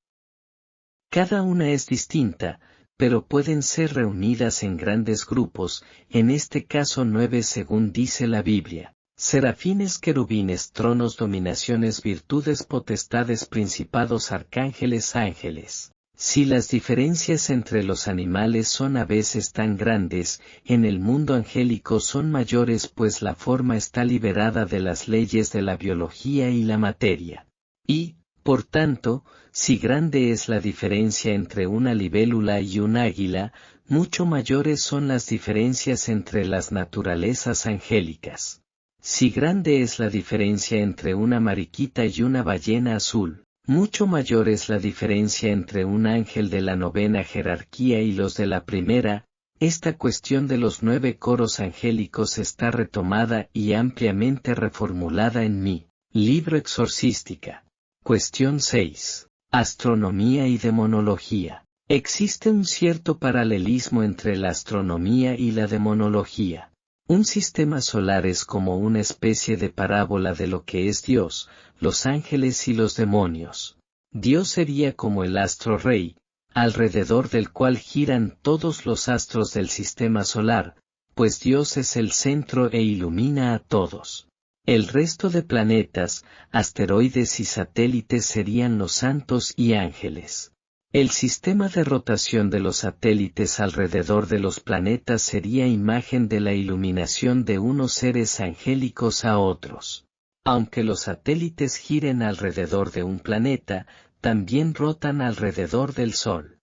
S1: Cada una es distinta, pero pueden ser reunidas en grandes grupos, en este caso 9 según dice la Biblia: serafines, querubines, tronos, dominaciones, virtudes, potestades, principados, arcángeles, ángeles. Si las diferencias entre los animales son a veces tan grandes, en el mundo angélico son mayores, pues la forma está liberada de las leyes de la biología y la materia. Y, Por tanto, si grande es la diferencia entre una libélula y un águila, mucho mayores son las diferencias entre las naturalezas angélicas. Si grande es la diferencia entre una mariquita y una ballena azul, mucho mayor es la diferencia entre un ángel de la novena jerarquía y los de la primera. Esta cuestión de los 9 coros angélicos está retomada y ampliamente reformulada en mi libro Exorcística. Cuestión 6. Astronomía y demonología. Existe un cierto paralelismo entre la astronomía y la demonología. Un sistema solar es como una especie de parábola de lo que es Dios, los ángeles y los demonios. Dios sería como el astro rey, alrededor del cual giran todos los astros del sistema solar, pues Dios es el centro e ilumina a todos. El resto de planetas, asteroides y satélites serían los santos y ángeles. El sistema de rotación de los satélites alrededor de los planetas sería imagen de la iluminación de unos seres angélicos a otros. Aunque los satélites giren alrededor de un planeta, también rotan alrededor del Sol.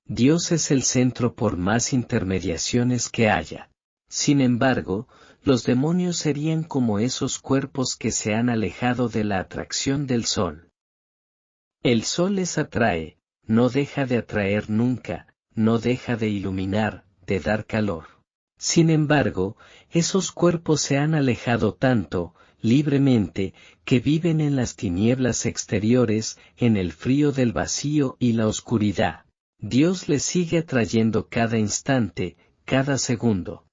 S1: Dios es el centro por más intermediaciones que haya. Sin embargo, los demonios serían como esos cuerpos que se han alejado de la atracción del Sol. El Sol les atrae, no deja de atraer nunca, no deja de iluminar, de dar calor. Sin embargo, esos cuerpos se han alejado tanto, libremente, que viven en las tinieblas exteriores, en el frío del vacío y la oscuridad. Dios les sigue atrayendo cada instante, cada segundo.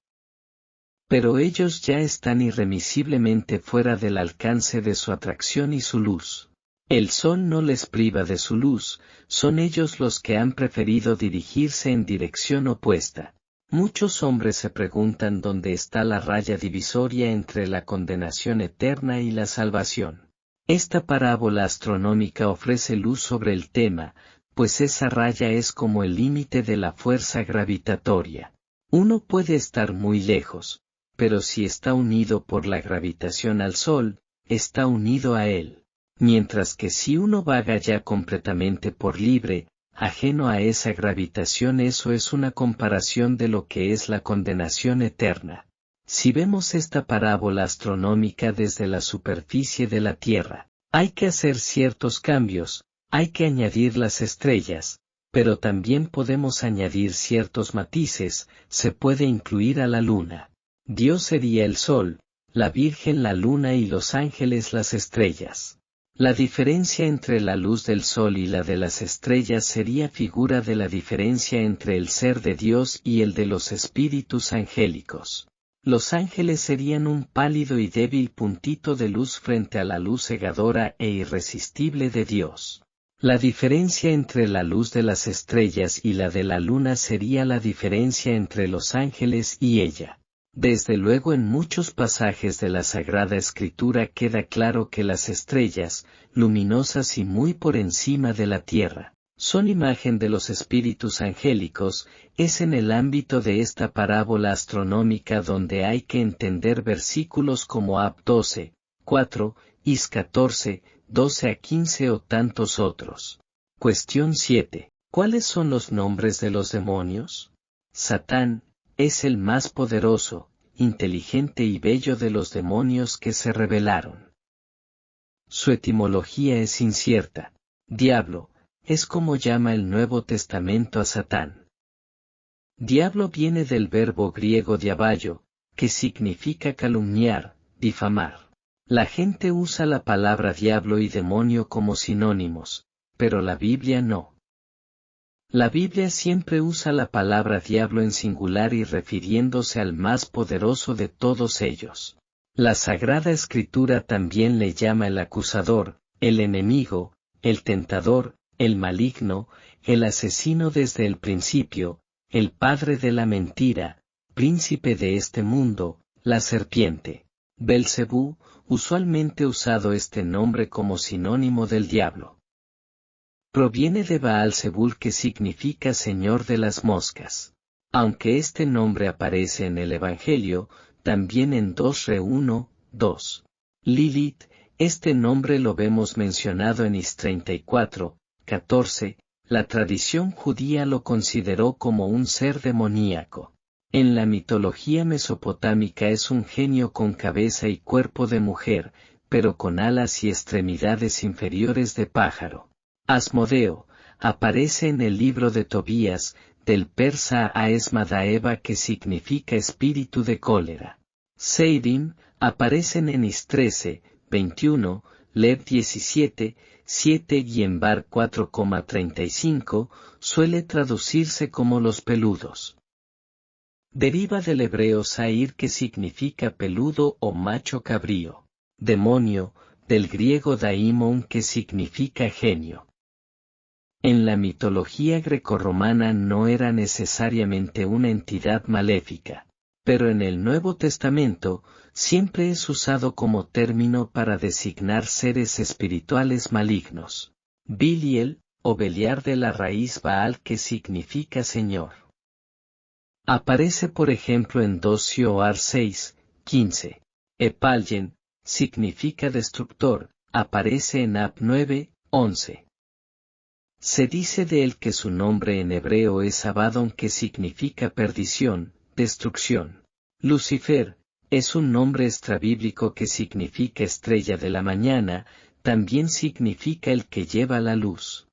S1: Pero ellos ya están irremisiblemente fuera del alcance de su atracción y su luz. El Sol no les priva de su luz, son ellos los que han preferido dirigirse en dirección opuesta. Muchos hombres se preguntan dónde está la raya divisoria entre la condenación eterna y la salvación. Esta parábola astronómica ofrece luz sobre el tema, pues esa raya es como el límite de la fuerza gravitatoria. Uno puede estar muy lejos, pero si está unido por la gravitación al Sol, está unido a él. Mientras que si uno vaga ya completamente por libre, ajeno a esa gravitación, eso es una comparación de lo que es la condenación eterna. Si vemos esta parábola astronómica desde la superficie de la Tierra, hay que hacer ciertos cambios, hay que añadir las estrellas, pero también podemos añadir ciertos matices, se puede incluir a la Luna. Dios sería el Sol, la Virgen la Luna y los ángeles las estrellas. La diferencia entre la luz del Sol y la de las estrellas sería figura de la diferencia entre el ser de Dios y el de los espíritus angélicos. Los ángeles serían un pálido y débil puntito de luz frente a la luz cegadora e irresistible de Dios. La diferencia entre la luz de las estrellas y la de la luna sería la diferencia entre los ángeles y ella. Desde luego, en muchos pasajes de la Sagrada Escritura queda claro que las estrellas, luminosas y muy por encima de la tierra, son imagen de los espíritus angélicos. Es en el ámbito de esta parábola astronómica donde hay que entender versículos como Ab 12, 4, Is 14, 12 a 15 o tantos otros. Cuestión 7. ¿Cuáles son los nombres de los demonios? Satán es el más poderoso, inteligente y bello de los demonios que se rebelaron. Su etimología es incierta. Diablo es como llama el Nuevo Testamento a Satán. Diablo viene del verbo griego diaballo, que significa calumniar, difamar. La gente usa la palabra diablo y demonio como sinónimos, pero la Biblia no. La Biblia siempre usa la palabra diablo en singular y refiriéndose al más poderoso de todos ellos. La Sagrada Escritura también le llama el acusador, el enemigo, el tentador, el maligno, el asesino desde el principio, el padre de la mentira, príncipe de este mundo, la serpiente. Belcebú, usualmente usado este nombre como sinónimo del diablo. Proviene de Baal-Zebul, que significa Señor de las moscas. Aunque este nombre aparece en el Evangelio, también en 2 Re 1, 2. Lilith Este nombre lo vemos mencionado en Is 34, 14, la tradición judía lo consideró como un ser demoníaco. En la mitología mesopotámica es un genio con cabeza y cuerpo de mujer, pero con alas y extremidades inferiores de pájaro. Asmodeo aparece en el libro de Tobías, del persa Aesmadaeva, que significa espíritu de cólera. Seidim aparecen en Is 13, 21, Lev 17, 7 y en Bar 4,35, suele traducirse como los peludos. Deriva del hebreo Sair, que significa peludo o macho cabrío. Demonio, del griego daimon, que significa genio. En la mitología grecorromana no era necesariamente una entidad maléfica, pero en el Nuevo Testamento siempre es usado como término para designar seres espirituales malignos. Biliel, o Beliar, de la raíz Baal, que significa Señor. Aparece por ejemplo en 2 Sioar 6, 15. Epalyen, significa destructor, aparece en Ab 9, 11. Se dice de él que su nombre en hebreo es Abaddon, que significa perdición, destrucción. Lucifer es un nombre extrabíblico que significa estrella de la mañana, también significa el que lleva la luz.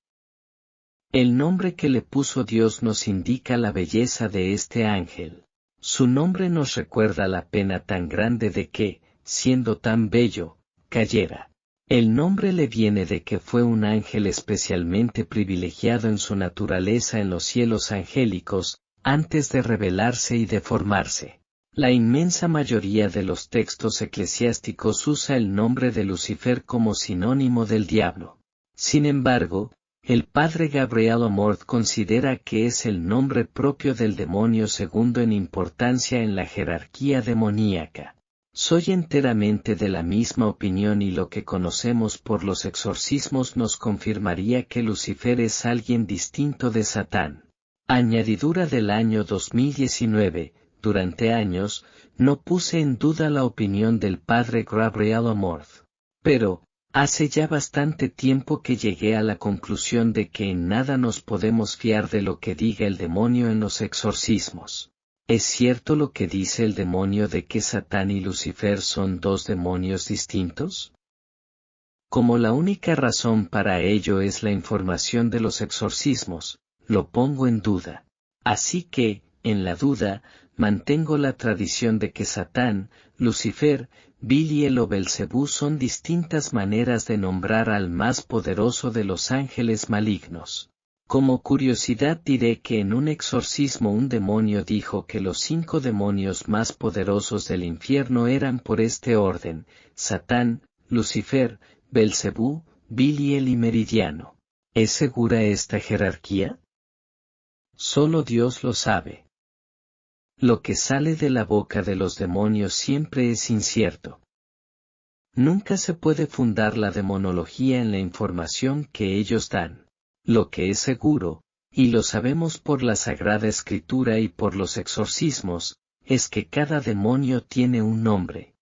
S1: El nombre que le puso Dios nos indica la belleza de este ángel. Su nombre nos recuerda la pena tan grande de que, siendo tan bello, cayera. El nombre le viene de que fue un ángel especialmente privilegiado en su naturaleza en los cielos angélicos, antes de rebelarse y deformarse. La inmensa mayoría de los textos eclesiásticos usa el nombre de Lucifer como sinónimo del diablo. Sin embargo, el padre Gabriel Amorth considera que es el nombre propio del demonio segundo en importancia en la jerarquía demoníaca. Soy enteramente de la misma opinión, y lo que conocemos por los exorcismos nos confirmaría que Lucifer es alguien distinto de Satán. Añadidura del año 2019, durante años, no puse en duda la opinión del padre Gabriel Amorth. Pero, hace ya bastante tiempo que llegué a la conclusión de que en nada nos podemos fiar de lo que diga el demonio en los exorcismos. ¿Es cierto lo que dice el demonio de que Satán y Lucifer son dos demonios distintos? Como la única razón para ello es la información de los exorcismos, lo pongo en duda. Así que, en la duda, mantengo la tradición de que Satán, Lucifer, Biliel o Belcebú son distintas maneras de nombrar al más poderoso de los ángeles malignos. Como curiosidad diré que en un exorcismo un demonio dijo que los 5 demonios más poderosos del infierno eran por este orden: Satán, Lucifer, Belcebú, Biliel y Meridiano. ¿Es segura esta jerarquía? Solo Dios lo sabe. Lo que sale de la boca de los demonios siempre es incierto. Nunca se puede fundar la demonología en la información que ellos dan. Lo que es seguro, y lo sabemos por la Sagrada Escritura y por los exorcismos, es que cada demonio tiene un nombre.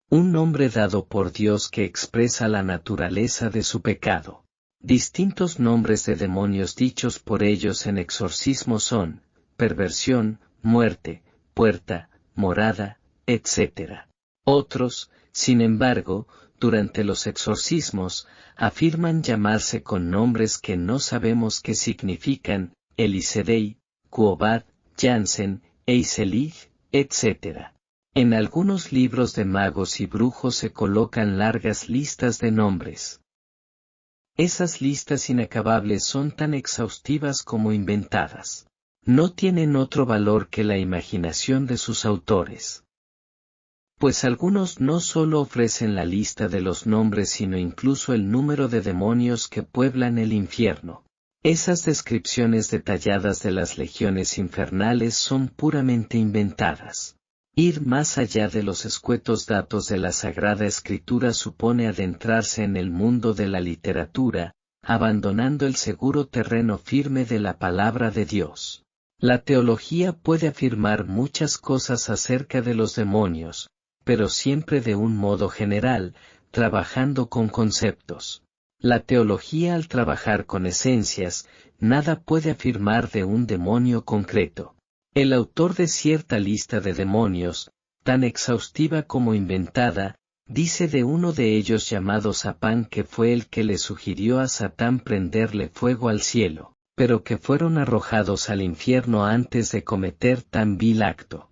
S1: Un nombre dado por Dios que expresa la naturaleza de su pecado. Distintos nombres de demonios dichos por ellos en exorcismo son: perversión, muerte, puerta, morada, etc. Otros, sin embargo, durante los exorcismos, afirman llamarse con nombres que no sabemos qué significan: Elisedei, Cuobad, Jansen, Eiselig, etc. En algunos libros de magos y brujos se colocan largas listas de nombres. Esas listas inacabables son tan exhaustivas como inventadas. No tienen otro valor que la imaginación de sus autores. Pues algunos no solo ofrecen la lista de los nombres, sino incluso el número de demonios que pueblan el infierno. Esas descripciones detalladas de las legiones infernales son puramente inventadas. Ir más allá de los escuetos datos de la Sagrada Escritura supone adentrarse en el mundo de la literatura, abandonando el seguro terreno firme de la palabra de Dios. La teología puede afirmar muchas cosas acerca de los demonios, pero siempre de un modo general, trabajando con conceptos. La teología al trabajar con esencias, nada puede afirmar de un demonio concreto. El autor de cierta lista de demonios, tan exhaustiva como inventada, dice de uno de ellos llamado Sapán que fue el que le sugirió a Satán prenderle fuego al cielo, pero que fueron arrojados al infierno antes de cometer tan vil acto.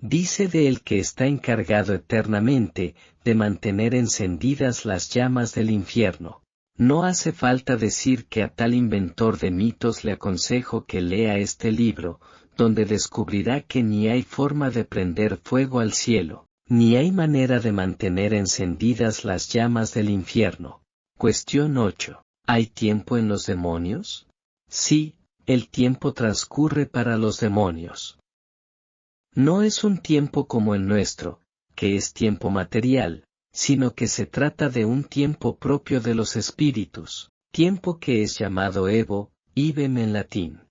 S1: Dice de él que está encargado eternamente de mantener encendidas las llamas del infierno. No hace falta decir que a tal inventor de mitos le aconsejo que lea este libro, donde descubrirá que ni hay forma de prender fuego al cielo, ni hay manera de mantener encendidas las llamas del infierno. Cuestión 8. ¿Hay tiempo en los demonios? Sí, el tiempo transcurre para los demonios. No es un tiempo como el nuestro, que es tiempo material, sino que se trata de un tiempo propio de los espíritus, tiempo que es llamado evo, idem en latín.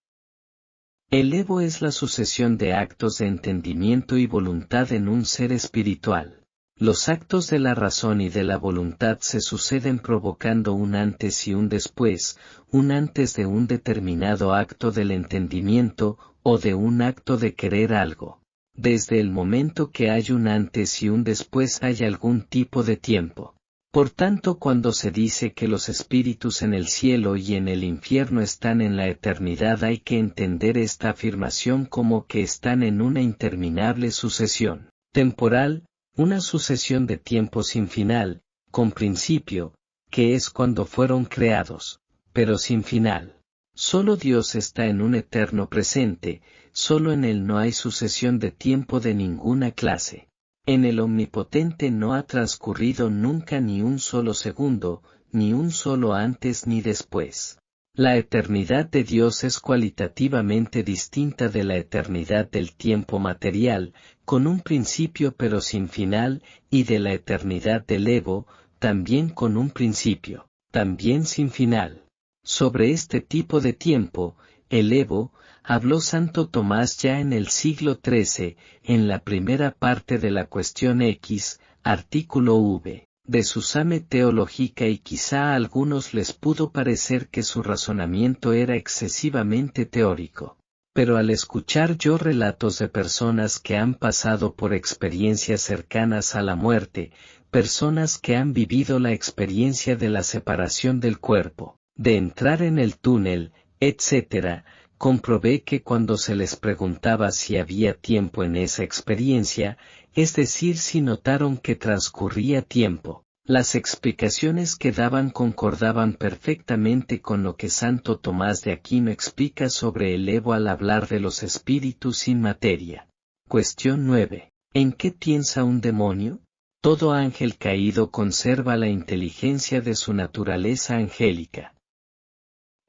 S1: El evo es la sucesión de actos de entendimiento y voluntad en un ser espiritual. Los actos de la razón y de la voluntad se suceden provocando un antes y un después, un antes de un determinado acto del entendimiento, o de un acto de querer algo. Desde el momento que hay un antes y un después hay algún tipo de tiempo. Por tanto, cuando se dice que los espíritus en el cielo y en el infierno están en la eternidad, hay que entender esta afirmación como que están en una interminable sucesión temporal, una sucesión de tiempo sin final, con principio, que es cuando fueron creados, pero sin final. Solo Dios está en un eterno presente, solo en Él no hay sucesión de tiempo de ninguna clase. En el Omnipotente no ha transcurrido nunca ni un solo segundo, ni un solo antes ni después. La eternidad de Dios es cualitativamente distinta de la eternidad del tiempo material, con un principio pero sin final, y de la eternidad del evo, también con un principio, también sin final. Sobre este tipo de tiempo, el evo, habló Santo Tomás ya en el siglo XIII, en la primera parte de la cuestión X, artículo V, de su Same Teológica, y quizá a algunos les pudo parecer que su razonamiento era excesivamente teórico. Pero al escuchar yo relatos de personas que han pasado por experiencias cercanas a la muerte, personas que han vivido la experiencia de la separación del cuerpo, de entrar en el túnel, etc., comprobé que cuando se les preguntaba si había tiempo en esa experiencia, es decir, si notaron que transcurría tiempo, las explicaciones que daban concordaban perfectamente con lo que Santo Tomás de Aquino explica sobre el evo al hablar de los espíritus sin materia. Cuestión 9. ¿En qué piensa un demonio? Todo ángel caído conserva la inteligencia de su naturaleza angélica.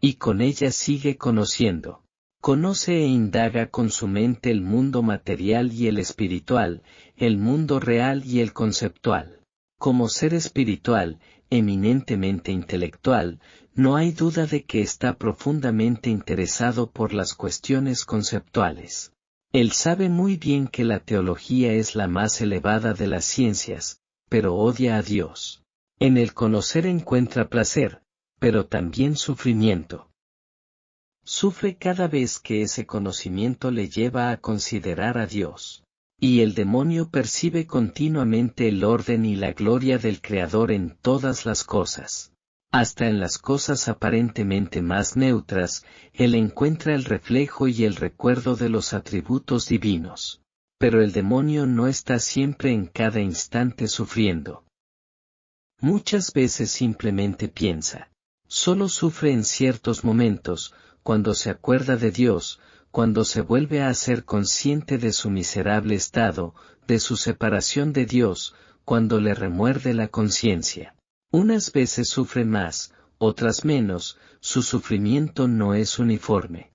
S1: Y con ella sigue conociendo. Conoce e indaga con su mente el mundo material y el espiritual, el mundo real y el conceptual. Como ser espiritual, eminentemente intelectual, no hay duda de que está profundamente interesado por las cuestiones conceptuales. Él sabe muy bien que la teología es la más elevada de las ciencias, pero odia a Dios. En el conocer encuentra placer, pero también sufrimiento. Sufre cada vez que ese conocimiento le lleva a considerar a Dios. Y el demonio percibe continuamente el orden y la gloria del Creador en todas las cosas. Hasta en las cosas aparentemente más neutras, él encuentra el reflejo y el recuerdo de los atributos divinos. Pero el demonio no está siempre en cada instante sufriendo. Muchas veces simplemente piensa. Solo sufre en ciertos momentos, cuando se acuerda de Dios, cuando se vuelve a ser consciente de su miserable estado, de su separación de Dios, cuando le remuerde la conciencia. Unas veces sufre más, otras menos, su sufrimiento no es uniforme.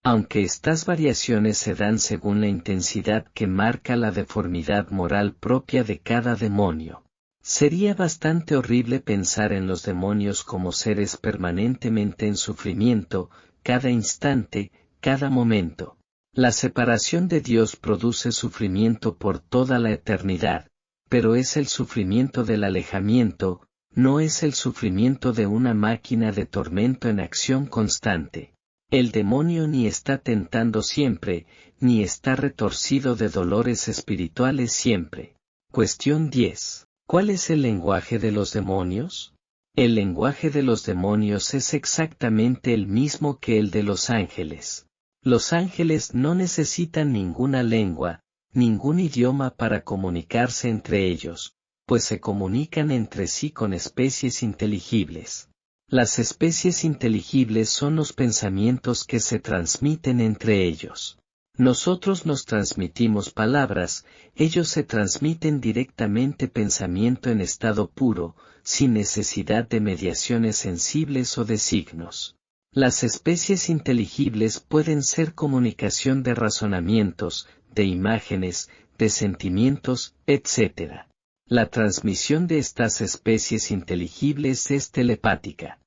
S1: Aunque estas variaciones se dan según la intensidad que marca la deformidad moral propia de cada demonio. Sería bastante horrible pensar en los demonios como seres permanentemente en sufrimiento, cada instante, cada momento. La separación de Dios produce sufrimiento por toda la eternidad, pero es el sufrimiento del alejamiento, no es el sufrimiento de una máquina de tormento en acción constante. El demonio ni está tentando siempre, ni está retorcido de dolores espirituales siempre. Cuestión 10. ¿Cuál es el lenguaje de los demonios? El lenguaje de los demonios es exactamente el mismo que el de los ángeles. Los ángeles no necesitan ninguna lengua, ningún idioma para comunicarse entre ellos, pues se comunican entre sí con especies inteligibles. Las especies inteligibles son los pensamientos que se transmiten entre ellos. Nosotros nos transmitimos palabras, ellos se transmiten directamente pensamiento en estado puro, sin necesidad de mediaciones sensibles o de signos. Las especies inteligibles pueden ser comunicación de razonamientos, de imágenes, de sentimientos, etc. La transmisión de estas especies inteligibles es telepática.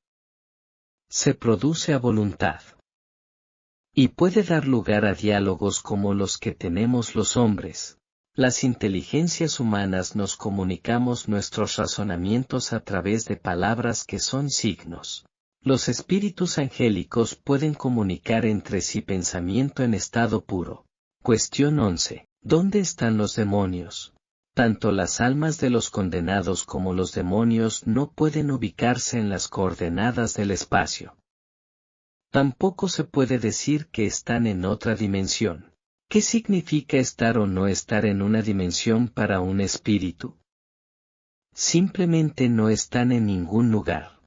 S1: Se produce a voluntad. Y puede dar lugar a diálogos como los que tenemos los hombres. Las inteligencias humanas nos comunicamos nuestros razonamientos a través de palabras que son signos. Los espíritus angélicos pueden comunicar entre sí pensamiento en estado puro. Cuestión 11. ¿Dónde están los demonios? Tanto las almas de los condenados como los demonios no pueden ubicarse en las coordenadas del espacio. Tampoco se puede decir que están en otra dimensión. ¿Qué significa estar o no estar en una dimensión para un espíritu? Simplemente no están en ningún lugar.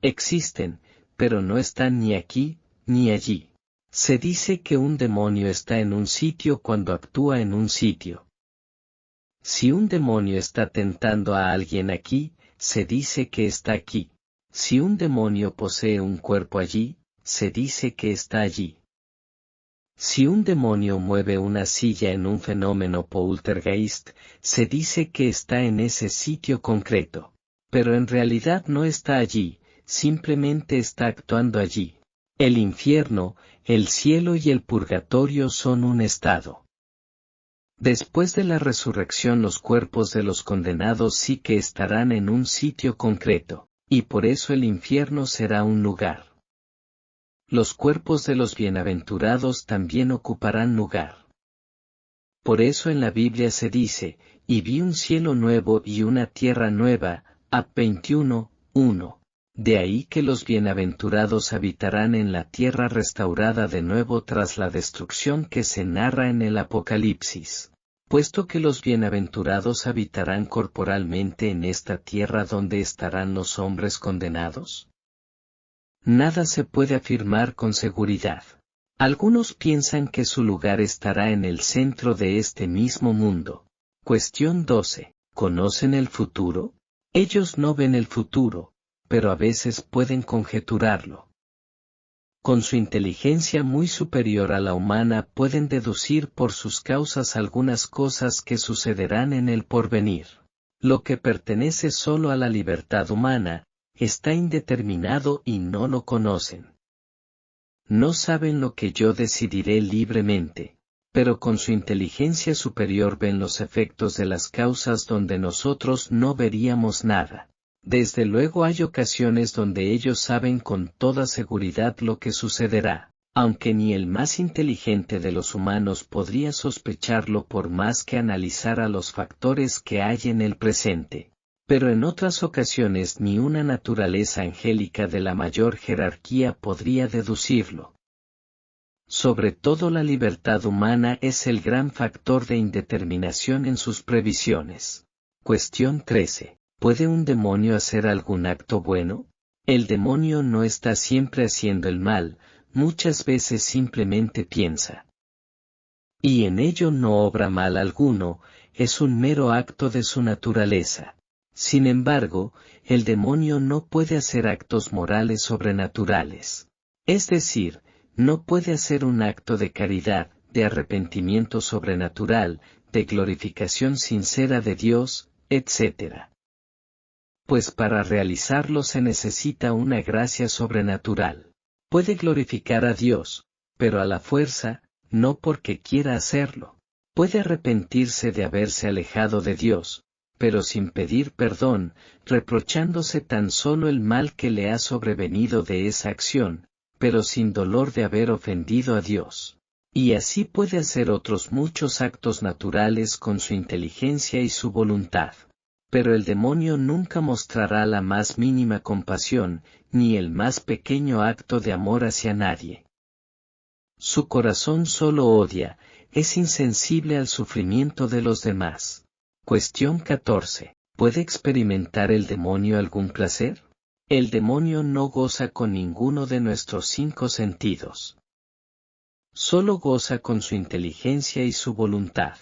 S1: Existen, pero no están ni aquí, ni allí. Se dice que un demonio está en un sitio cuando actúa en un sitio. Si un demonio está tentando a alguien aquí, se dice que está aquí. Si un demonio posee un cuerpo allí, se dice que está allí. Si un demonio mueve una silla en un fenómeno poltergeist, se dice que está en ese sitio concreto. Pero en realidad no está allí, simplemente está actuando allí. El infierno, el cielo y el purgatorio son un estado. Después de la resurrección los cuerpos de los condenados sí que estarán en un sitio concreto, y por eso el infierno será un lugar. Los cuerpos de los bienaventurados también ocuparán lugar. Por eso en la Biblia se dice, y vi un cielo nuevo y una tierra nueva, Ap 21:1. De ahí que los bienaventurados habitarán en la tierra restaurada de nuevo tras la destrucción que se narra en el Apocalipsis. Puesto que los bienaventurados habitarán corporalmente en esta tierra donde estarán los hombres condenados. Nada se puede afirmar con seguridad. Algunos piensan que su lugar estará en el centro de este mismo mundo. Cuestión 12. ¿Conocen el futuro? Ellos no ven el futuro, pero a veces pueden conjeturarlo. Con su inteligencia muy superior a la humana pueden deducir por sus causas algunas cosas que sucederán en el porvenir. Lo que pertenece solo a la libertad humana, está indeterminado y no lo conocen. No saben lo que yo decidiré libremente, pero con su inteligencia superior ven los efectos de las causas donde nosotros no veríamos nada. Desde luego hay ocasiones donde ellos saben con toda seguridad lo que sucederá, aunque ni el más inteligente de los humanos podría sospecharlo por más que analizara los factores que hay en el presente. Pero en otras ocasiones ni una naturaleza angélica de la mayor jerarquía podría deducirlo. Sobre todo la libertad humana es el gran factor de indeterminación en sus previsiones. Cuestión 13. ¿Puede un demonio hacer algún acto bueno? El demonio no está siempre haciendo el mal, muchas veces simplemente piensa. Y en ello no obra mal alguno, es un mero acto de su naturaleza. Sin embargo, el demonio no puede hacer actos morales sobrenaturales. Es decir, no puede hacer un acto de caridad, de arrepentimiento sobrenatural, de glorificación sincera de Dios, etc. Pues para realizarlo se necesita una gracia sobrenatural. Puede glorificar a Dios, pero a la fuerza, no porque quiera hacerlo. Puede arrepentirse de haberse alejado de Dios, pero sin pedir perdón, reprochándose tan solo el mal que le ha sobrevenido de esa acción, pero sin dolor de haber ofendido a Dios. Y así puede hacer otros muchos actos naturales con su inteligencia y su voluntad. Pero el demonio nunca mostrará la más mínima compasión, ni el más pequeño acto de amor hacia nadie. Su corazón solo odia, es insensible al sufrimiento de los demás. Cuestión 14. ¿Puede experimentar el demonio algún placer? El demonio no goza con ninguno de nuestros 5 sentidos. Solo goza con su inteligencia y su voluntad.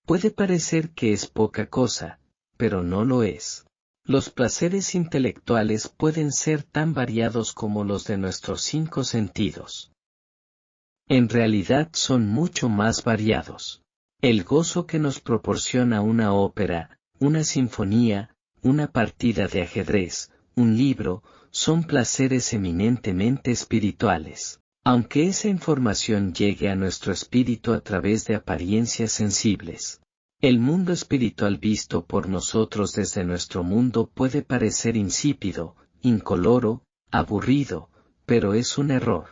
S1: Puede parecer que es poca cosa, pero no lo es. Los placeres intelectuales pueden ser tan variados como los de nuestros 5 sentidos. En realidad son mucho más variados. El gozo que nos proporciona una ópera, una sinfonía, una partida de ajedrez, un libro, son placeres eminentemente espirituales. Aunque esa información llegue a nuestro espíritu a través de apariencias sensibles. El mundo espiritual visto por nosotros desde nuestro mundo puede parecer insípido, incoloro, aburrido, pero es un error.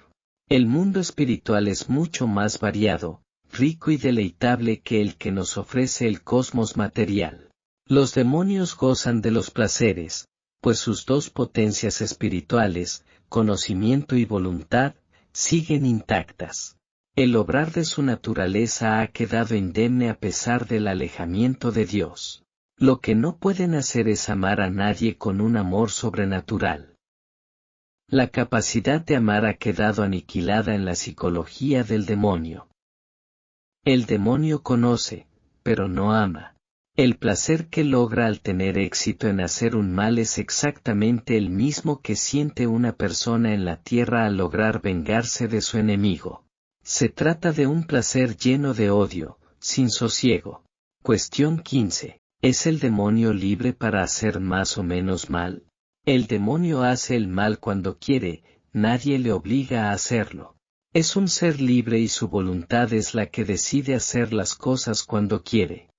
S1: El mundo espiritual es mucho más variado, rico y deleitable que el que nos ofrece el cosmos material. Los demonios gozan de los placeres, pues sus 2 potencias espirituales, conocimiento y voluntad, siguen intactas. El obrar de su naturaleza ha quedado indemne a pesar del alejamiento de Dios. Lo que no pueden hacer es amar a nadie con un amor sobrenatural. La capacidad de amar ha quedado aniquilada en la psicología del demonio. El demonio conoce, pero no ama. El placer que logra al tener éxito en hacer un mal es exactamente el mismo que siente una persona en la tierra al lograr vengarse de su enemigo. Se trata de un placer lleno de odio, sin sosiego. Cuestión 15. ¿Es el demonio libre para hacer más o menos mal? El demonio hace el mal cuando quiere, nadie le obliga a hacerlo. Es un ser libre y su voluntad es la que decide hacer las cosas cuando quiere.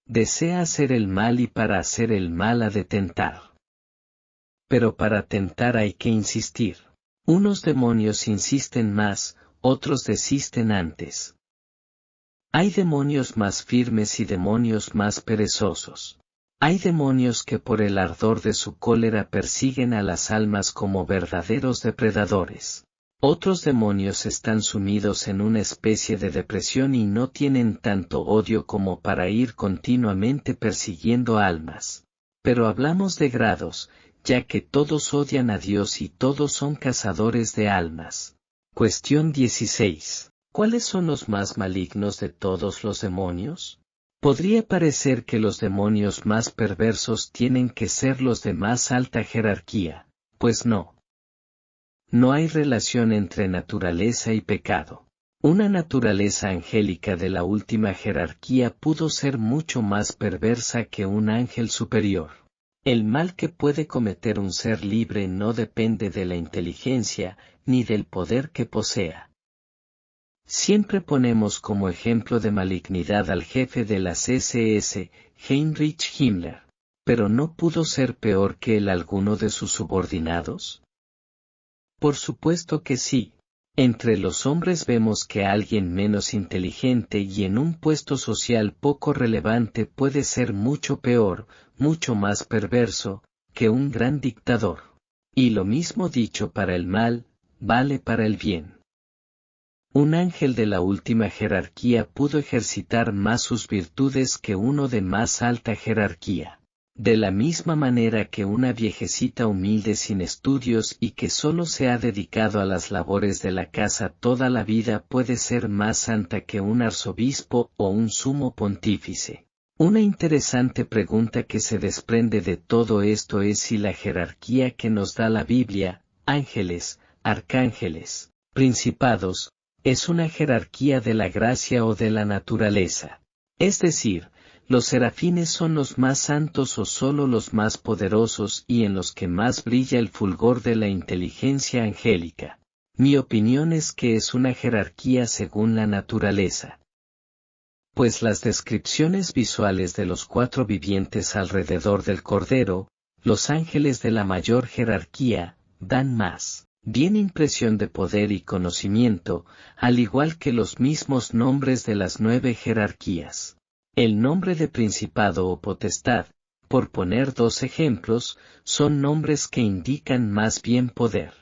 S1: Desea hacer el mal y para hacer el mal ha de tentar. Pero para tentar hay que insistir. Unos demonios insisten más, otros desisten antes. Hay demonios más firmes y demonios más perezosos. Hay demonios que por el ardor de su cólera persiguen a las almas como verdaderos depredadores. Otros demonios están sumidos en una especie de depresión y no tienen tanto odio como para ir continuamente persiguiendo almas. Pero hablamos de grados, ya que todos odian a Dios y todos son cazadores de almas. Cuestión 16. ¿Cuáles son los más malignos de todos los demonios? Podría parecer que los demonios más perversos tienen que ser los de más alta jerarquía, pues no. No hay relación entre naturaleza y pecado. Una naturaleza angélica de la última jerarquía pudo ser mucho más perversa que un ángel superior. El mal que puede cometer un ser libre no depende de la inteligencia, ni del poder que posea. Siempre ponemos como ejemplo de malignidad al jefe de las SS, Heinrich Himmler. ¿Pero no pudo ser peor que él alguno de sus subordinados? Por supuesto que sí. Entre los hombres vemos que alguien menos inteligente y en un puesto social poco relevante puede ser mucho peor, mucho más perverso, que un gran dictador. Y lo mismo dicho para el mal, vale para el bien. Un ángel de la última jerarquía pudo ejercitar más sus virtudes que uno de más alta jerarquía. De la misma manera que una viejecita humilde sin estudios y que solo se ha dedicado a las labores de la casa toda la vida puede ser más santa que un arzobispo o un sumo pontífice. Una interesante pregunta que se desprende de todo esto es si la jerarquía que nos da la Biblia, ángeles, arcángeles, principados, es una jerarquía de la gracia o de la naturaleza. Es decir, ¿los serafines son los más santos o solo los más poderosos y en los que más brilla el fulgor de la inteligencia angélica? Mi opinión es que es una jerarquía según la naturaleza. Pues las descripciones visuales de los 4 vivientes alrededor del Cordero, los ángeles de la mayor jerarquía, dan más bien impresión de poder y conocimiento, al igual que los mismos nombres de las 9 jerarquías. El nombre de principado o potestad, por poner 2 ejemplos, son nombres que indican más bien poder.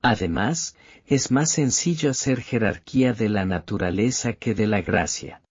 S1: Además, es más sencillo hacer jerarquía de la naturaleza que de la gracia.